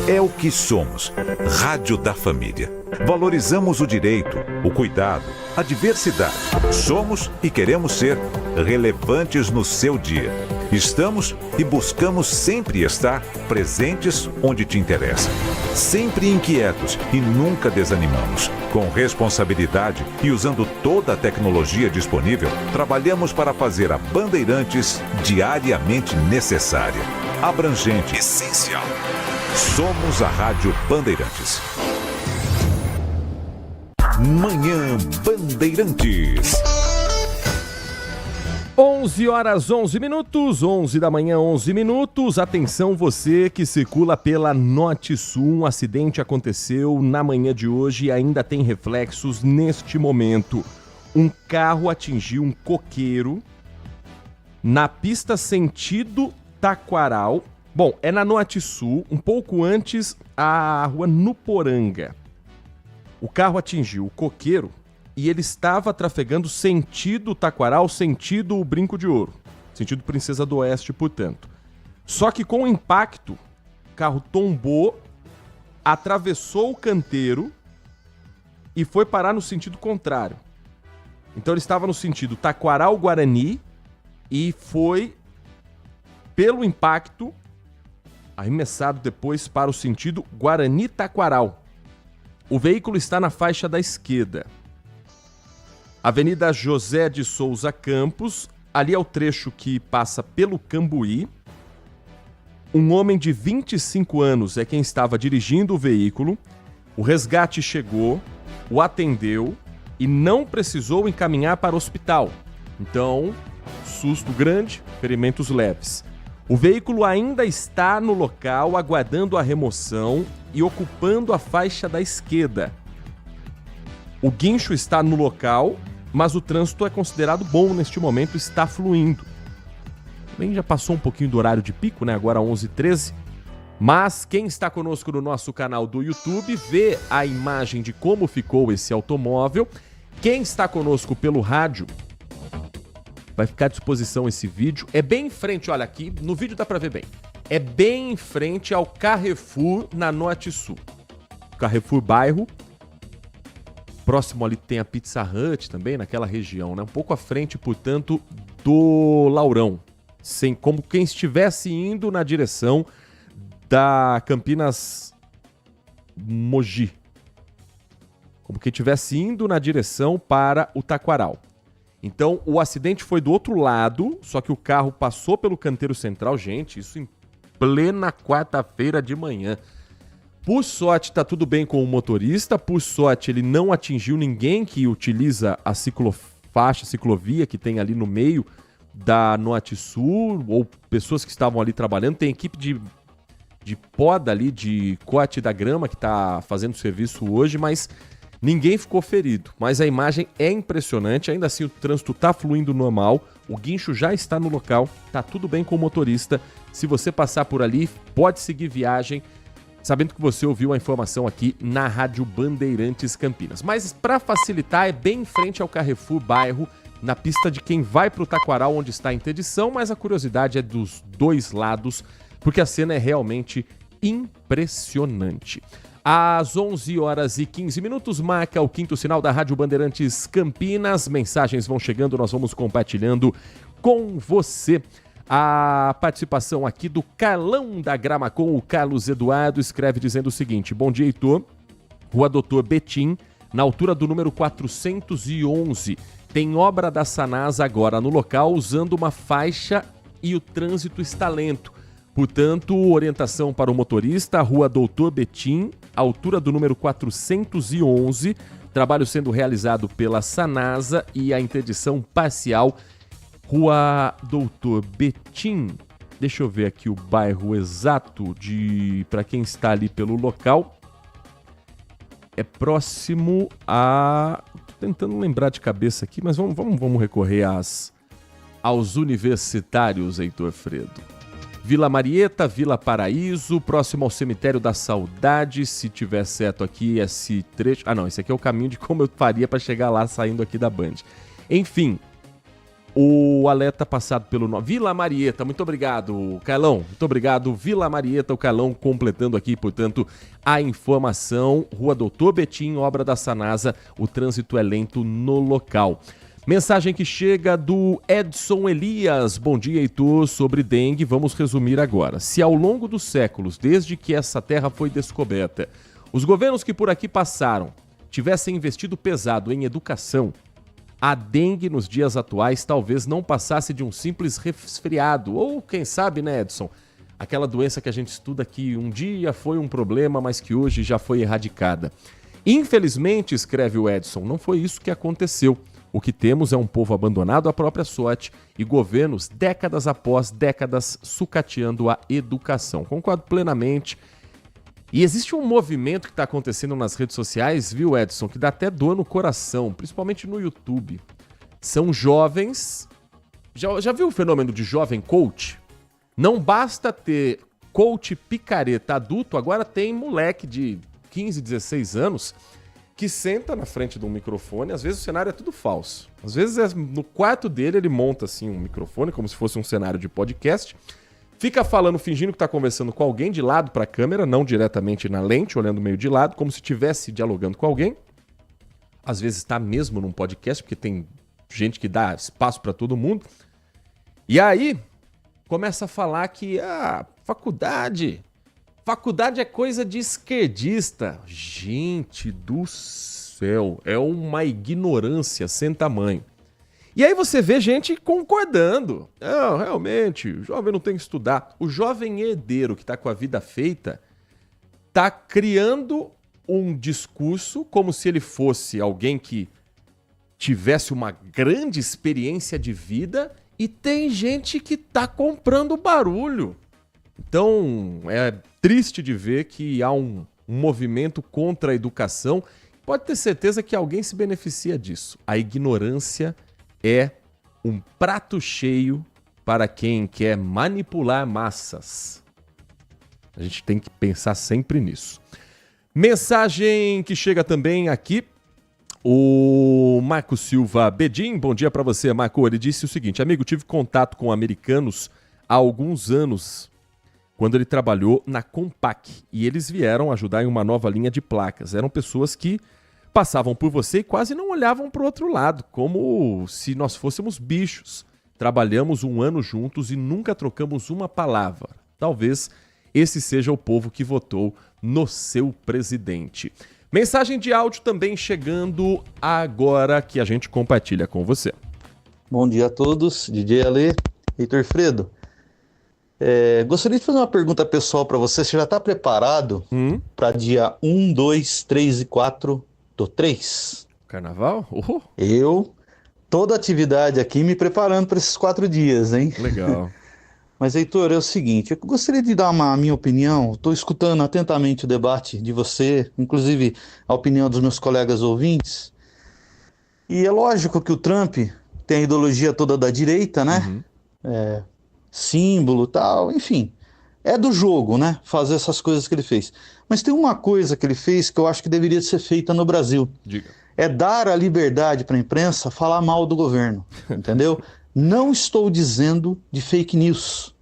É o que somos. Rádio da Família. Valorizamos o direito, o cuidado, a diversidade. Somos e queremos ser relevantes no seu dia. Estamos e buscamos sempre estar presentes onde te interessa. Sempre inquietos e nunca desanimamos. Com responsabilidade e usando toda a tecnologia disponível, trabalhamos para fazer a Bandeirantes diariamente necessária, abrangente, essencial. Somos a Rádio Bandeirantes. Manhã Bandeirantes. 11 horas 11 minutos, 11 da manhã 11 minutos. Atenção você que circula pela Norte Sul. Um acidente aconteceu na manhã de hoje e ainda tem reflexos neste momento. Um carro atingiu um coqueiro na pista sentido Taquaral. Bom, é na Norte Sul, um pouco antes a rua Nuporanga. O carro atingiu o coqueiro e ele estava trafegando sentido Taquaral, sentido o Brinco de Ouro, sentido Princesa do Oeste, portanto. Só que com o impacto, o carro tombou, atravessou o canteiro e foi parar no sentido contrário. Então ele estava no sentido Taquaral-Guarani e foi, pelo impacto, arremessado depois para o sentido Guarani-Taquaral. O veículo está na faixa da esquerda. Avenida José de Souza Campos, ali é o trecho que passa pelo Cambuí. Um homem de 25 anos é quem estava dirigindo o veículo. O resgate chegou, o atendeu e não precisou encaminhar para o hospital. Então, susto grande, ferimentos leves. O veículo ainda está no local aguardando a remoção e ocupando a faixa da esquerda. O guincho está no local, mas o trânsito é considerado bom neste momento, está fluindo. Também já passou um pouquinho do horário de pico, né? Agora 11h13. Mas quem está conosco no nosso canal do YouTube vê a imagem de como ficou esse automóvel. Quem está conosco pelo rádio vai ficar à disposição esse vídeo. É bem em frente, olha aqui, no vídeo dá pra ver bem. É bem em frente ao Carrefour na Norte Sul. Carrefour Bairro. Próximo ali tem a Pizza Hut também, naquela região, né? Um pouco à frente, portanto, do Laurão. Sem, como quem estivesse indo na direção da Campinas Mogi. Como quem estivesse indo na direção para o Taquaral. Então, o acidente foi do outro lado, só que o carro passou pelo canteiro central. Gente, isso em plena quarta-feira de manhã. Por sorte, tá tudo bem com o motorista. Por sorte, ele não atingiu ninguém que utiliza a ciclovia que tem ali no meio da Norte Sul, ou pessoas que estavam ali trabalhando. Tem equipe de poda ali, de corte da grama, que tá fazendo serviço hoje, mas ninguém ficou ferido. Mas a imagem é impressionante. Ainda assim, o trânsito tá fluindo normal. O guincho já está no local. Tá tudo bem com o motorista. Se você passar por ali, pode seguir viagem, sabendo que você ouviu a informação aqui na Rádio Bandeirantes Campinas. Mas para facilitar, é bem em frente ao Carrefour Bairro, na pista de quem vai para o Taquaral, onde está a interdição, mas a curiosidade é dos dois lados, porque a cena é realmente impressionante. Às 11 horas e 15 minutos, marca o 5º sinal da Rádio Bandeirantes Campinas. Mensagens vão chegando, nós vamos compartilhando com você. A participação aqui do Carlão da Gramacom, o Carlos Eduardo, escreve dizendo o seguinte: bom dia, Heitor. Rua Doutor Betim, na altura do número 411. Tem obra da Sanasa agora no local, usando uma faixa e o trânsito está lento. Portanto, orientação para o motorista, Rua Doutor Betim, altura do número 411. Trabalho sendo realizado pela Sanasa e a interdição parcial, Rua Doutor Betim. Deixa eu ver aqui o bairro exato para quem está ali pelo local. É próximo a... Tô tentando lembrar de cabeça aqui, mas vamos recorrer aos universitários, Heitor Fredo. Vila Marieta, Vila Paraíso, próximo ao Cemitério da Saudade, se tiver certo aqui esse trecho... Ah não, esse aqui é o caminho de como eu faria para chegar lá saindo aqui da Band. Enfim, o alerta passado pelo... Vila Marieta, muito obrigado, Carlão. Muito obrigado, Vila Marieta, o Carlão completando aqui, portanto, a informação. Rua Doutor Betim, obra da Sanasa, o trânsito é lento no local. Mensagem que chega do Edson Elias. Bom dia, Heitor. Sobre dengue, vamos resumir agora. Se ao longo dos séculos, desde que essa terra foi descoberta, os governos que por aqui passaram tivessem investido pesado em educação, a dengue nos dias atuais talvez não passasse de um simples resfriado. Ou quem sabe, né, Edson? Aquela doença que a gente estuda que um dia foi um problema, mas que hoje já foi erradicada. Infelizmente, escreve o Edson, não foi isso que aconteceu. O que temos é um povo abandonado à própria sorte e governos, décadas após décadas, sucateando a educação. Concordo plenamente. E existe um movimento que está acontecendo nas redes sociais, viu, Edson, que dá até dor no coração, principalmente no YouTube. São jovens... Já viu o fenômeno de jovem coach? Não basta ter coach picareta adulto, agora tem moleque de 15, 16 anos... que senta na frente de um microfone, às vezes o cenário é tudo falso. Às vezes no quarto dele ele monta assim um microfone, como se fosse um cenário de podcast, fica falando, fingindo que está conversando com alguém de lado para a câmera, não diretamente na lente, olhando meio de lado, como se estivesse dialogando com alguém. Às vezes está mesmo num podcast, porque tem gente que dá espaço para todo mundo. E aí começa a falar que faculdade é coisa de esquerdista. Gente do céu, é uma ignorância sem tamanho. E aí você vê gente concordando. Não, realmente, o jovem não tem que estudar. O jovem herdeiro que está com a vida feita está criando um discurso como se ele fosse alguém que tivesse uma grande experiência de vida e tem gente que está comprando barulho. Então, é triste de ver que há um movimento contra a educação. Pode ter certeza que alguém se beneficia disso. A ignorância é um prato cheio para quem quer manipular massas. A gente tem que pensar sempre nisso. Mensagem que chega também aqui. O Marco Silva Bedim, bom dia para você, Marco. Ele disse o seguinte: amigo, tive contato com americanos há alguns anos, quando ele trabalhou na Compaq, e eles vieram ajudar em uma nova linha de placas. Eram pessoas que passavam por você e quase não olhavam para o outro lado, como se nós fôssemos bichos. Trabalhamos um ano juntos e nunca trocamos uma palavra. Talvez esse seja o povo que votou no seu presidente. Mensagem de áudio também chegando agora, que a gente compartilha com você. Bom dia a todos, DJ Ale, Heitor Fredo. Gostaria de fazer uma pergunta pessoal para você. Você já está preparado para dia 1, 2, 3 e 4 do 3? Carnaval? Eu, toda atividade aqui me preparando para esses 4 dias, hein? Legal. Mas, Heitor, é o seguinte, eu gostaria de dar a minha opinião. Estou escutando atentamente o debate de você, inclusive a opinião dos meus colegas ouvintes. E é lógico que o Trump tem a ideologia toda da direita, né? Símbolo, tal, enfim. É do jogo, né? Fazer essas coisas que ele fez. Mas tem uma coisa que ele fez que eu acho que deveria ser feita no Brasil. Diga. É dar a liberdade para a imprensa falar mal do governo, entendeu? Não estou dizendo de fake news.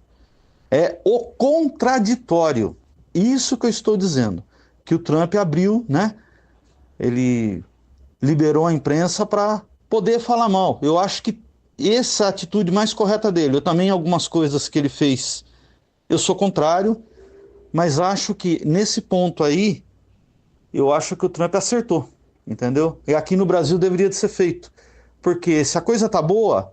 É o contraditório. Isso que eu estou dizendo. que o Trump abriu, né? Ele liberou a imprensa para poder falar mal. Eu acho que essa é a atitude mais correta dele. Eu também, algumas coisas que ele fez, eu sou contrário, mas acho que nesse ponto aí, eu acho que o Trump acertou, entendeu? E aqui no Brasil deveria de ser feito. Porque se a coisa tá boa,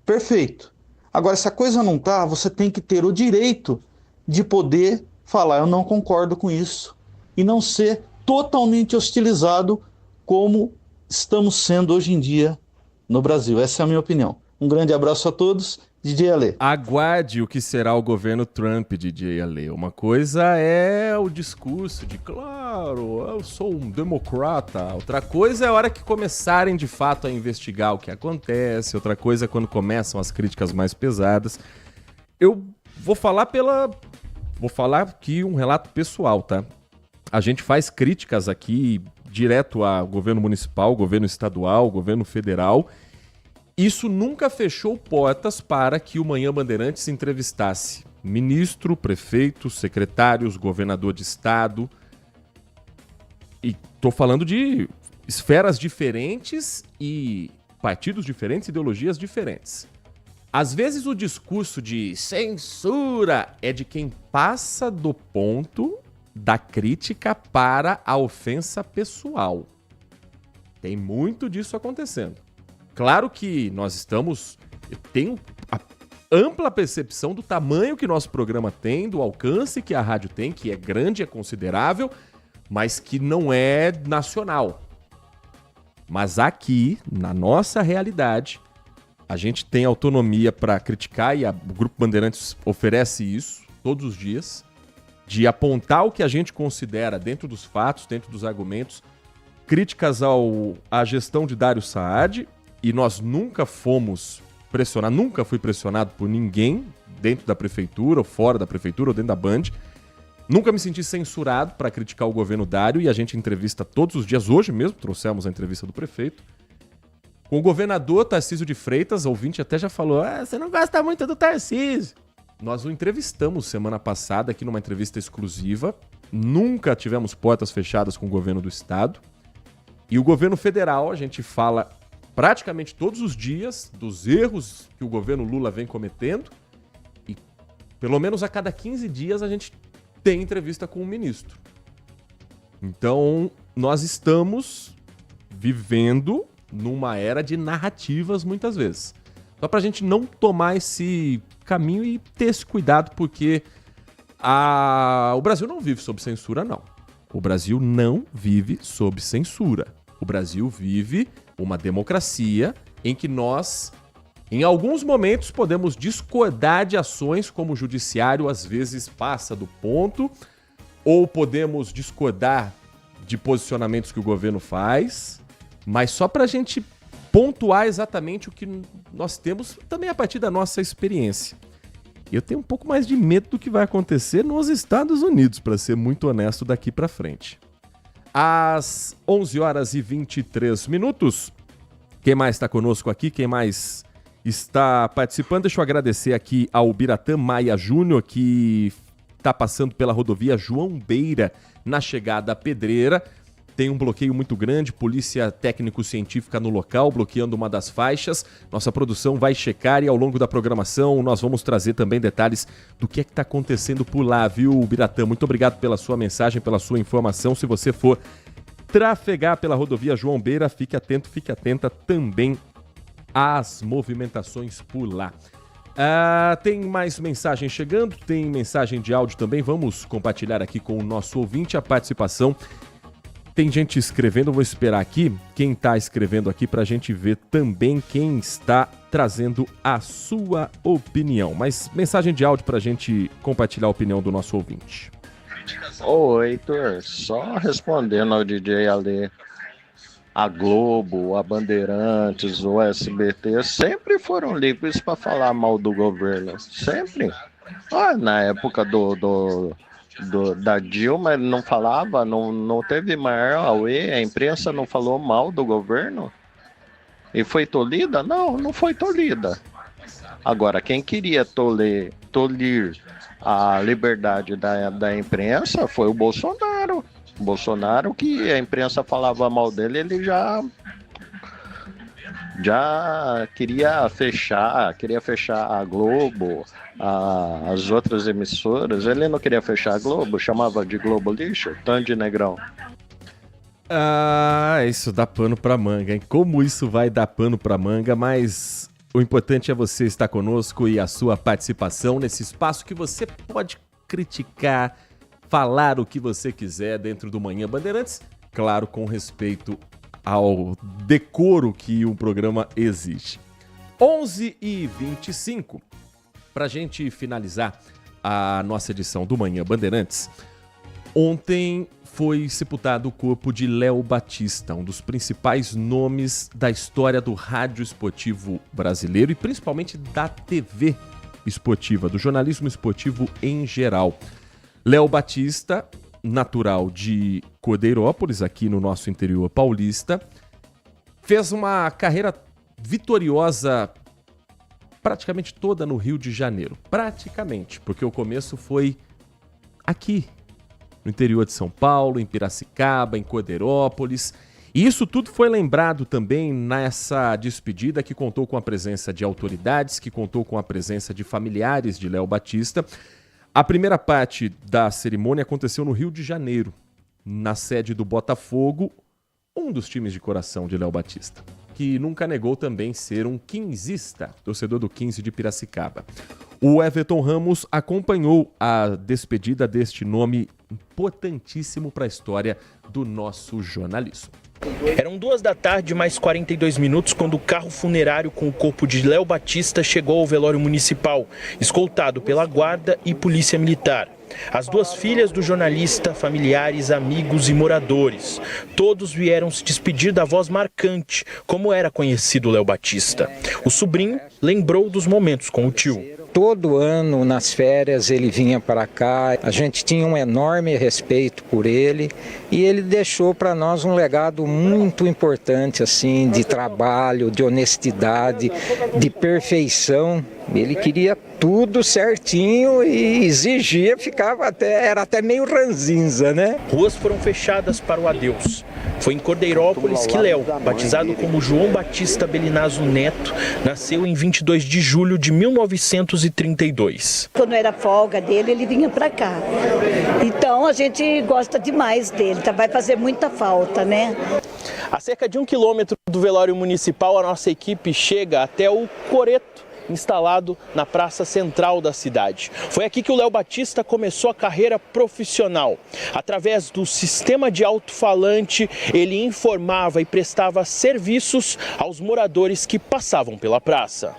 perfeito. Agora, se a coisa não tá, você tem que ter o direito de poder falar, eu não concordo com isso, e não ser totalmente hostilizado como estamos sendo hoje em dia no Brasil. Essa é a minha opinião. Um grande abraço a todos. DJ Ale. Aguarde o que será o governo Trump, DJ Ale. Uma coisa é o discurso de, claro, eu sou um democrata. Outra coisa é a hora que começarem de fato a investigar o que acontece. Outra coisa é quando começam as críticas mais pesadas. Eu vou falar aqui um relato pessoal, tá? A gente faz críticas aqui direto ao governo municipal, governo estadual, governo federal. Isso nunca fechou portas para que o Manhã Bandeirantes entrevistasse ministro, prefeito, secretários, governador de estado. E estou falando de esferas diferentes e partidos diferentes, ideologias diferentes. Às vezes o discurso de censura é de quem passa do ponto da crítica para a ofensa pessoal. Tem muito disso acontecendo. Claro que eu tenho a ampla percepção do tamanho que nosso programa tem, do alcance que a rádio tem, que é grande, é considerável, mas que não é nacional. Mas aqui, na nossa realidade, a gente tem autonomia para criticar e o Grupo Bandeirantes oferece isso todos os dias, de apontar o que a gente considera dentro dos fatos, dentro dos argumentos, críticas à gestão de Dário Saad. E nós nunca fomos pressionados, nunca fui pressionado por ninguém dentro da prefeitura, ou fora da prefeitura, ou dentro da Band. Nunca me senti censurado para criticar o governo Dário e a gente entrevista todos os dias. Hoje mesmo trouxemos a entrevista do prefeito. Com o governador Tarcísio de Freitas, ouvinte até já falou, você não gosta muito do Tarcísio. Nós o entrevistamos semana passada aqui numa entrevista exclusiva. Nunca tivemos portas fechadas com o governo do estado. E o governo federal, a gente fala praticamente todos os dias dos erros que o governo Lula vem cometendo e pelo menos a cada 15 dias a gente tem entrevista com o ministro. Então, nós estamos vivendo numa era de narrativas muitas vezes. Só pra gente não tomar esse caminho e ter esse cuidado, porque o Brasil não vive sob censura, não. O Brasil não vive sob censura. O Brasil vive uma democracia em que nós, em alguns momentos, podemos discordar de ações como o judiciário às vezes passa do ponto, ou podemos discordar de posicionamentos que o governo faz, mas só para a gente pontuar exatamente o que nós temos também a partir da nossa experiência. Eu tenho um pouco mais de medo do que vai acontecer nos Estados Unidos, para ser muito honesto, daqui para frente. Às 11h23. Quem mais está conosco aqui? Quem mais está participando? Deixa eu agradecer aqui ao Biratã Maia Júnior, que está passando pela rodovia João Beira, na chegada à Pedreira. Tem um bloqueio muito grande, polícia técnico-científica no local, bloqueando uma das faixas. Nossa produção vai checar e ao longo da programação nós vamos trazer também detalhes do que é que está acontecendo por lá, viu, Biratã? Muito obrigado pela sua mensagem, pela sua informação. Se você for trafegar pela rodovia João Beira, fique atento, fique atenta também às movimentações por lá. Tem mais mensagem chegando, tem mensagem de áudio também. Vamos compartilhar aqui com o nosso ouvinte a participação. Tem gente escrevendo, eu vou esperar aqui quem está escrevendo aqui para a gente ver também quem está trazendo a sua opinião. Mas mensagem de áudio para a gente compartilhar a opinião do nosso ouvinte. Ô, Heitor, só respondendo ao DJ Ale, a Globo, a Bandeirantes, o SBT, sempre foram livres para falar mal do governo, sempre. Na época da Dilma, ele não falava, não teve maior auê, a imprensa não falou mal do governo. E foi tolhida? Não foi tolhida. Agora, quem queria tolir a liberdade da imprensa foi o Bolsonaro. Bolsonaro, que a imprensa falava mal dele, ele já queria fechar a Globo, as outras emissoras. Ele não queria fechar a Globo, chamava de Globo lixo, Tandy Negrão. Isso dá pano pra manga, hein? Como isso vai dar pano pra manga, mas o importante é você estar conosco e a sua participação nesse espaço que você pode criticar, falar o que você quiser dentro do Manhã Bandeirantes, claro, com respeito ao decoro que um programa exige. 11h25, pra gente finalizar a nossa edição do Manhã Bandeirantes, ontem foi sepultado o corpo de Léo Batista, um dos principais nomes da história do rádio esportivo brasileiro e principalmente da TV esportiva, do jornalismo esportivo em geral. Léo Batista, natural de Cordeirópolis, aqui no nosso interior paulista, fez uma carreira vitoriosa praticamente toda no Rio de Janeiro. Praticamente, porque o começo foi aqui, no interior de São Paulo, em Piracicaba, em Cordeirópolis. E isso tudo foi lembrado também nessa despedida que contou com a presença de autoridades, que contou com a presença de familiares de Léo Batista. A primeira parte da cerimônia aconteceu no Rio de Janeiro, na sede do Botafogo, um dos times de coração de Léo Batista, que nunca negou também ser um quinzista, torcedor do 15 de Piracicaba. O Everton Ramos acompanhou a despedida deste nome importantíssimo para a história do nosso jornalismo. Eram 14h mais 42 minutos quando o carro funerário com o corpo de Léo Batista chegou ao velório municipal, escoltado pela guarda e polícia militar. As duas filhas do jornalista, familiares, amigos e moradores. Todos vieram se despedir da voz marcante, como era conhecido Léo Batista. O sobrinho lembrou dos momentos com o tio. Todo ano, nas férias, ele vinha para cá. A gente tinha um enorme respeito por ele e ele deixou para nós um legado muito importante, assim, de trabalho, de honestidade, de perfeição. Ele queria tudo certinho e exigia, era até meio ranzinza, né? Ruas foram fechadas para o adeus. Foi em Cordeirópolis que Léo, batizado como João Batista Belinazzo Neto, nasceu em 22 de julho de 1932. Quando era folga dele, ele vinha para cá. Então a gente gosta demais dele, vai fazer muita falta, né? A cerca de 1 quilômetro do velório municipal, a nossa equipe chega até o coreto instalado na praça central da cidade. Foi aqui que o Léo Batista começou a carreira profissional. Através do sistema de alto-falante, ele informava e prestava serviços aos moradores que passavam pela praça.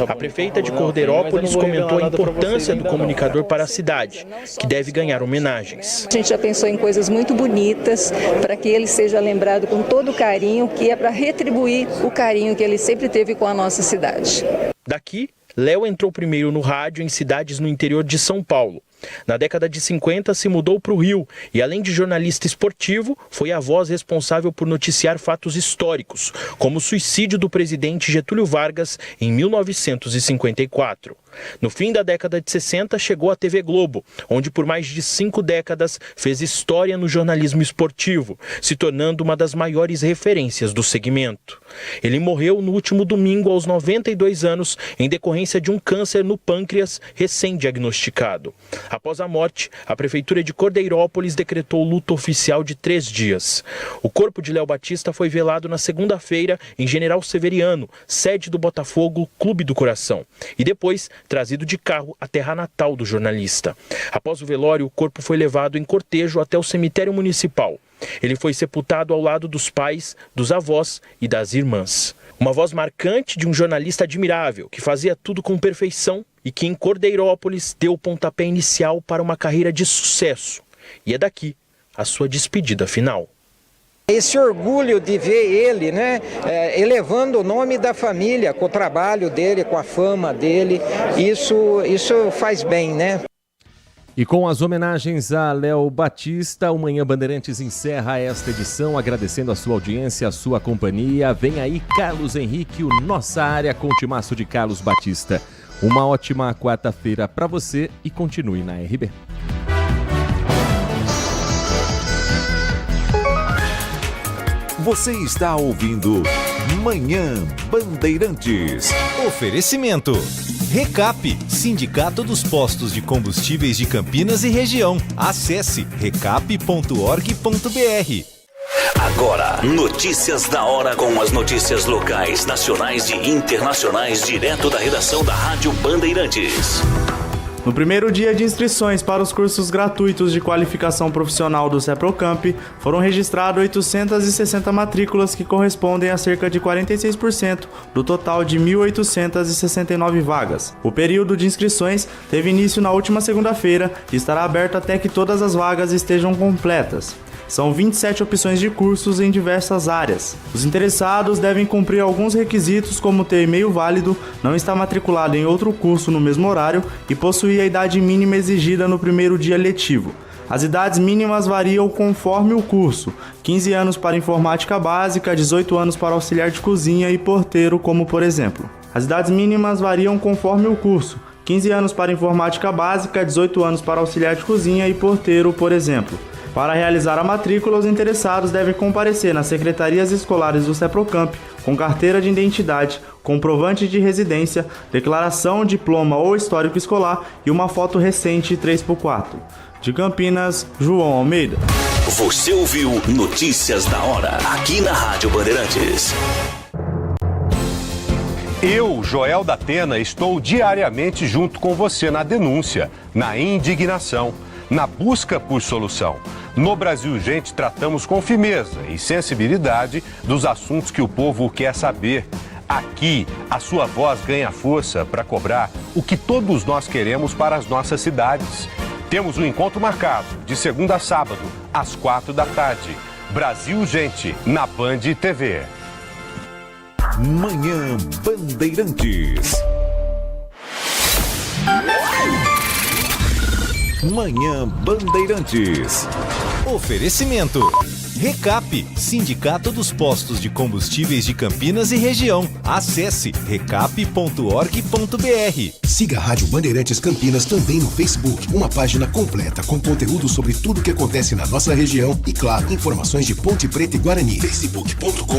A prefeita de Cordeirópolis comentou a importância do comunicador para a cidade, que deve ganhar homenagens. A gente já pensou em coisas muito bonitas para que ele seja lembrado com todo o carinho, que é para retribuir o carinho que ele sempre teve com a nossa cidade. Daqui, Léo entrou primeiro no rádio em cidades no interior de São Paulo. Na década de 50 se mudou para o Rio e, além de jornalista esportivo, foi a voz responsável por noticiar fatos históricos, como o suicídio do presidente Getúlio Vargas em 1954. No fim da década de 60 chegou à TV Globo, onde por mais de 5 décadas fez história no jornalismo esportivo, se tornando uma das maiores referências do segmento. Ele morreu no último domingo aos 92 anos em decorrência de um câncer no pâncreas recém-diagnosticado. Após a morte, a Prefeitura de Cordeirópolis decretou luto oficial de 3 dias. O corpo de Léo Batista foi velado na segunda-feira em General Severiano, sede do Botafogo, Clube do Coração, e depois trazido de carro à terra natal do jornalista. Após o velório, o corpo foi levado em cortejo até o cemitério municipal. Ele foi sepultado ao lado dos pais, dos avós e das irmãs. Uma voz marcante de um jornalista admirável, que fazia tudo com perfeição e que em Cordeirópolis deu o pontapé inicial para uma carreira de sucesso. E é daqui a sua despedida final. Esse orgulho de ver ele, né, elevando o nome da família, com o trabalho dele, com a fama dele, isso faz bem, né? E com as homenagens a Léo Batista, o Manhã Bandeirantes encerra esta edição, agradecendo a sua audiência, a sua companhia. Vem aí Carlos Henrique, o Nossa Área, com o timaço de Carlos Batista. Uma ótima quarta-feira para você e continue na RB. Você está ouvindo Manhã Bandeirantes. Oferecimento. Recap, Sindicato dos Postos de Combustíveis de Campinas e Região. Acesse recap.org.br. Agora, notícias da hora com as notícias locais, nacionais e internacionais, direto da redação da Rádio Bandeirantes. No primeiro dia de inscrições para os cursos gratuitos de qualificação profissional do CEPROCAMP, foram registradas 860 matrículas, que correspondem a cerca de 46% do total de 1.869 vagas. O período de inscrições teve início na última segunda-feira e estará aberto até que todas as vagas estejam completas. São 27 opções de cursos em diversas áreas. Os interessados devem cumprir alguns requisitos, como ter e-mail válido, não estar matriculado em outro curso no mesmo horário e possuir a idade mínima exigida no primeiro dia letivo. As idades mínimas variam conforme o curso: 15 anos para informática básica, 18 anos para auxiliar de cozinha e porteiro, como por exemplo. As idades mínimas variam conforme o curso: 15 anos para informática básica, 18 anos para auxiliar de cozinha e porteiro, por exemplo. Para realizar a matrícula, os interessados devem comparecer nas secretarias escolares do CEPROCAMP com carteira de identidade, comprovante de residência, declaração, diploma ou histórico escolar e uma foto recente 3x4. De Campinas, João Almeida. Você ouviu Notícias da Hora, aqui na Rádio Bandeirantes. Eu, Joel da Atena, estou diariamente junto com você na denúncia, na indignação, na busca por solução. No Brasil Gente, tratamos com firmeza e sensibilidade dos assuntos que o povo quer saber. Aqui, a sua voz ganha força para cobrar o que todos nós queremos para as nossas cidades. Temos um encontro marcado, de segunda a sábado, às 4 da tarde. Brasil Gente, na Band TV. Manhã Bandeirantes. Manhã Bandeirantes. Oferecimento. Recap, Sindicato dos Postos de Combustíveis de Campinas e Região. Acesse recap.org.br. Siga a Rádio Bandeirantes Campinas também no Facebook. Uma página completa com conteúdo sobre tudo o que acontece na nossa região e, claro, informações de Ponte Preta e Guarani. facebook.com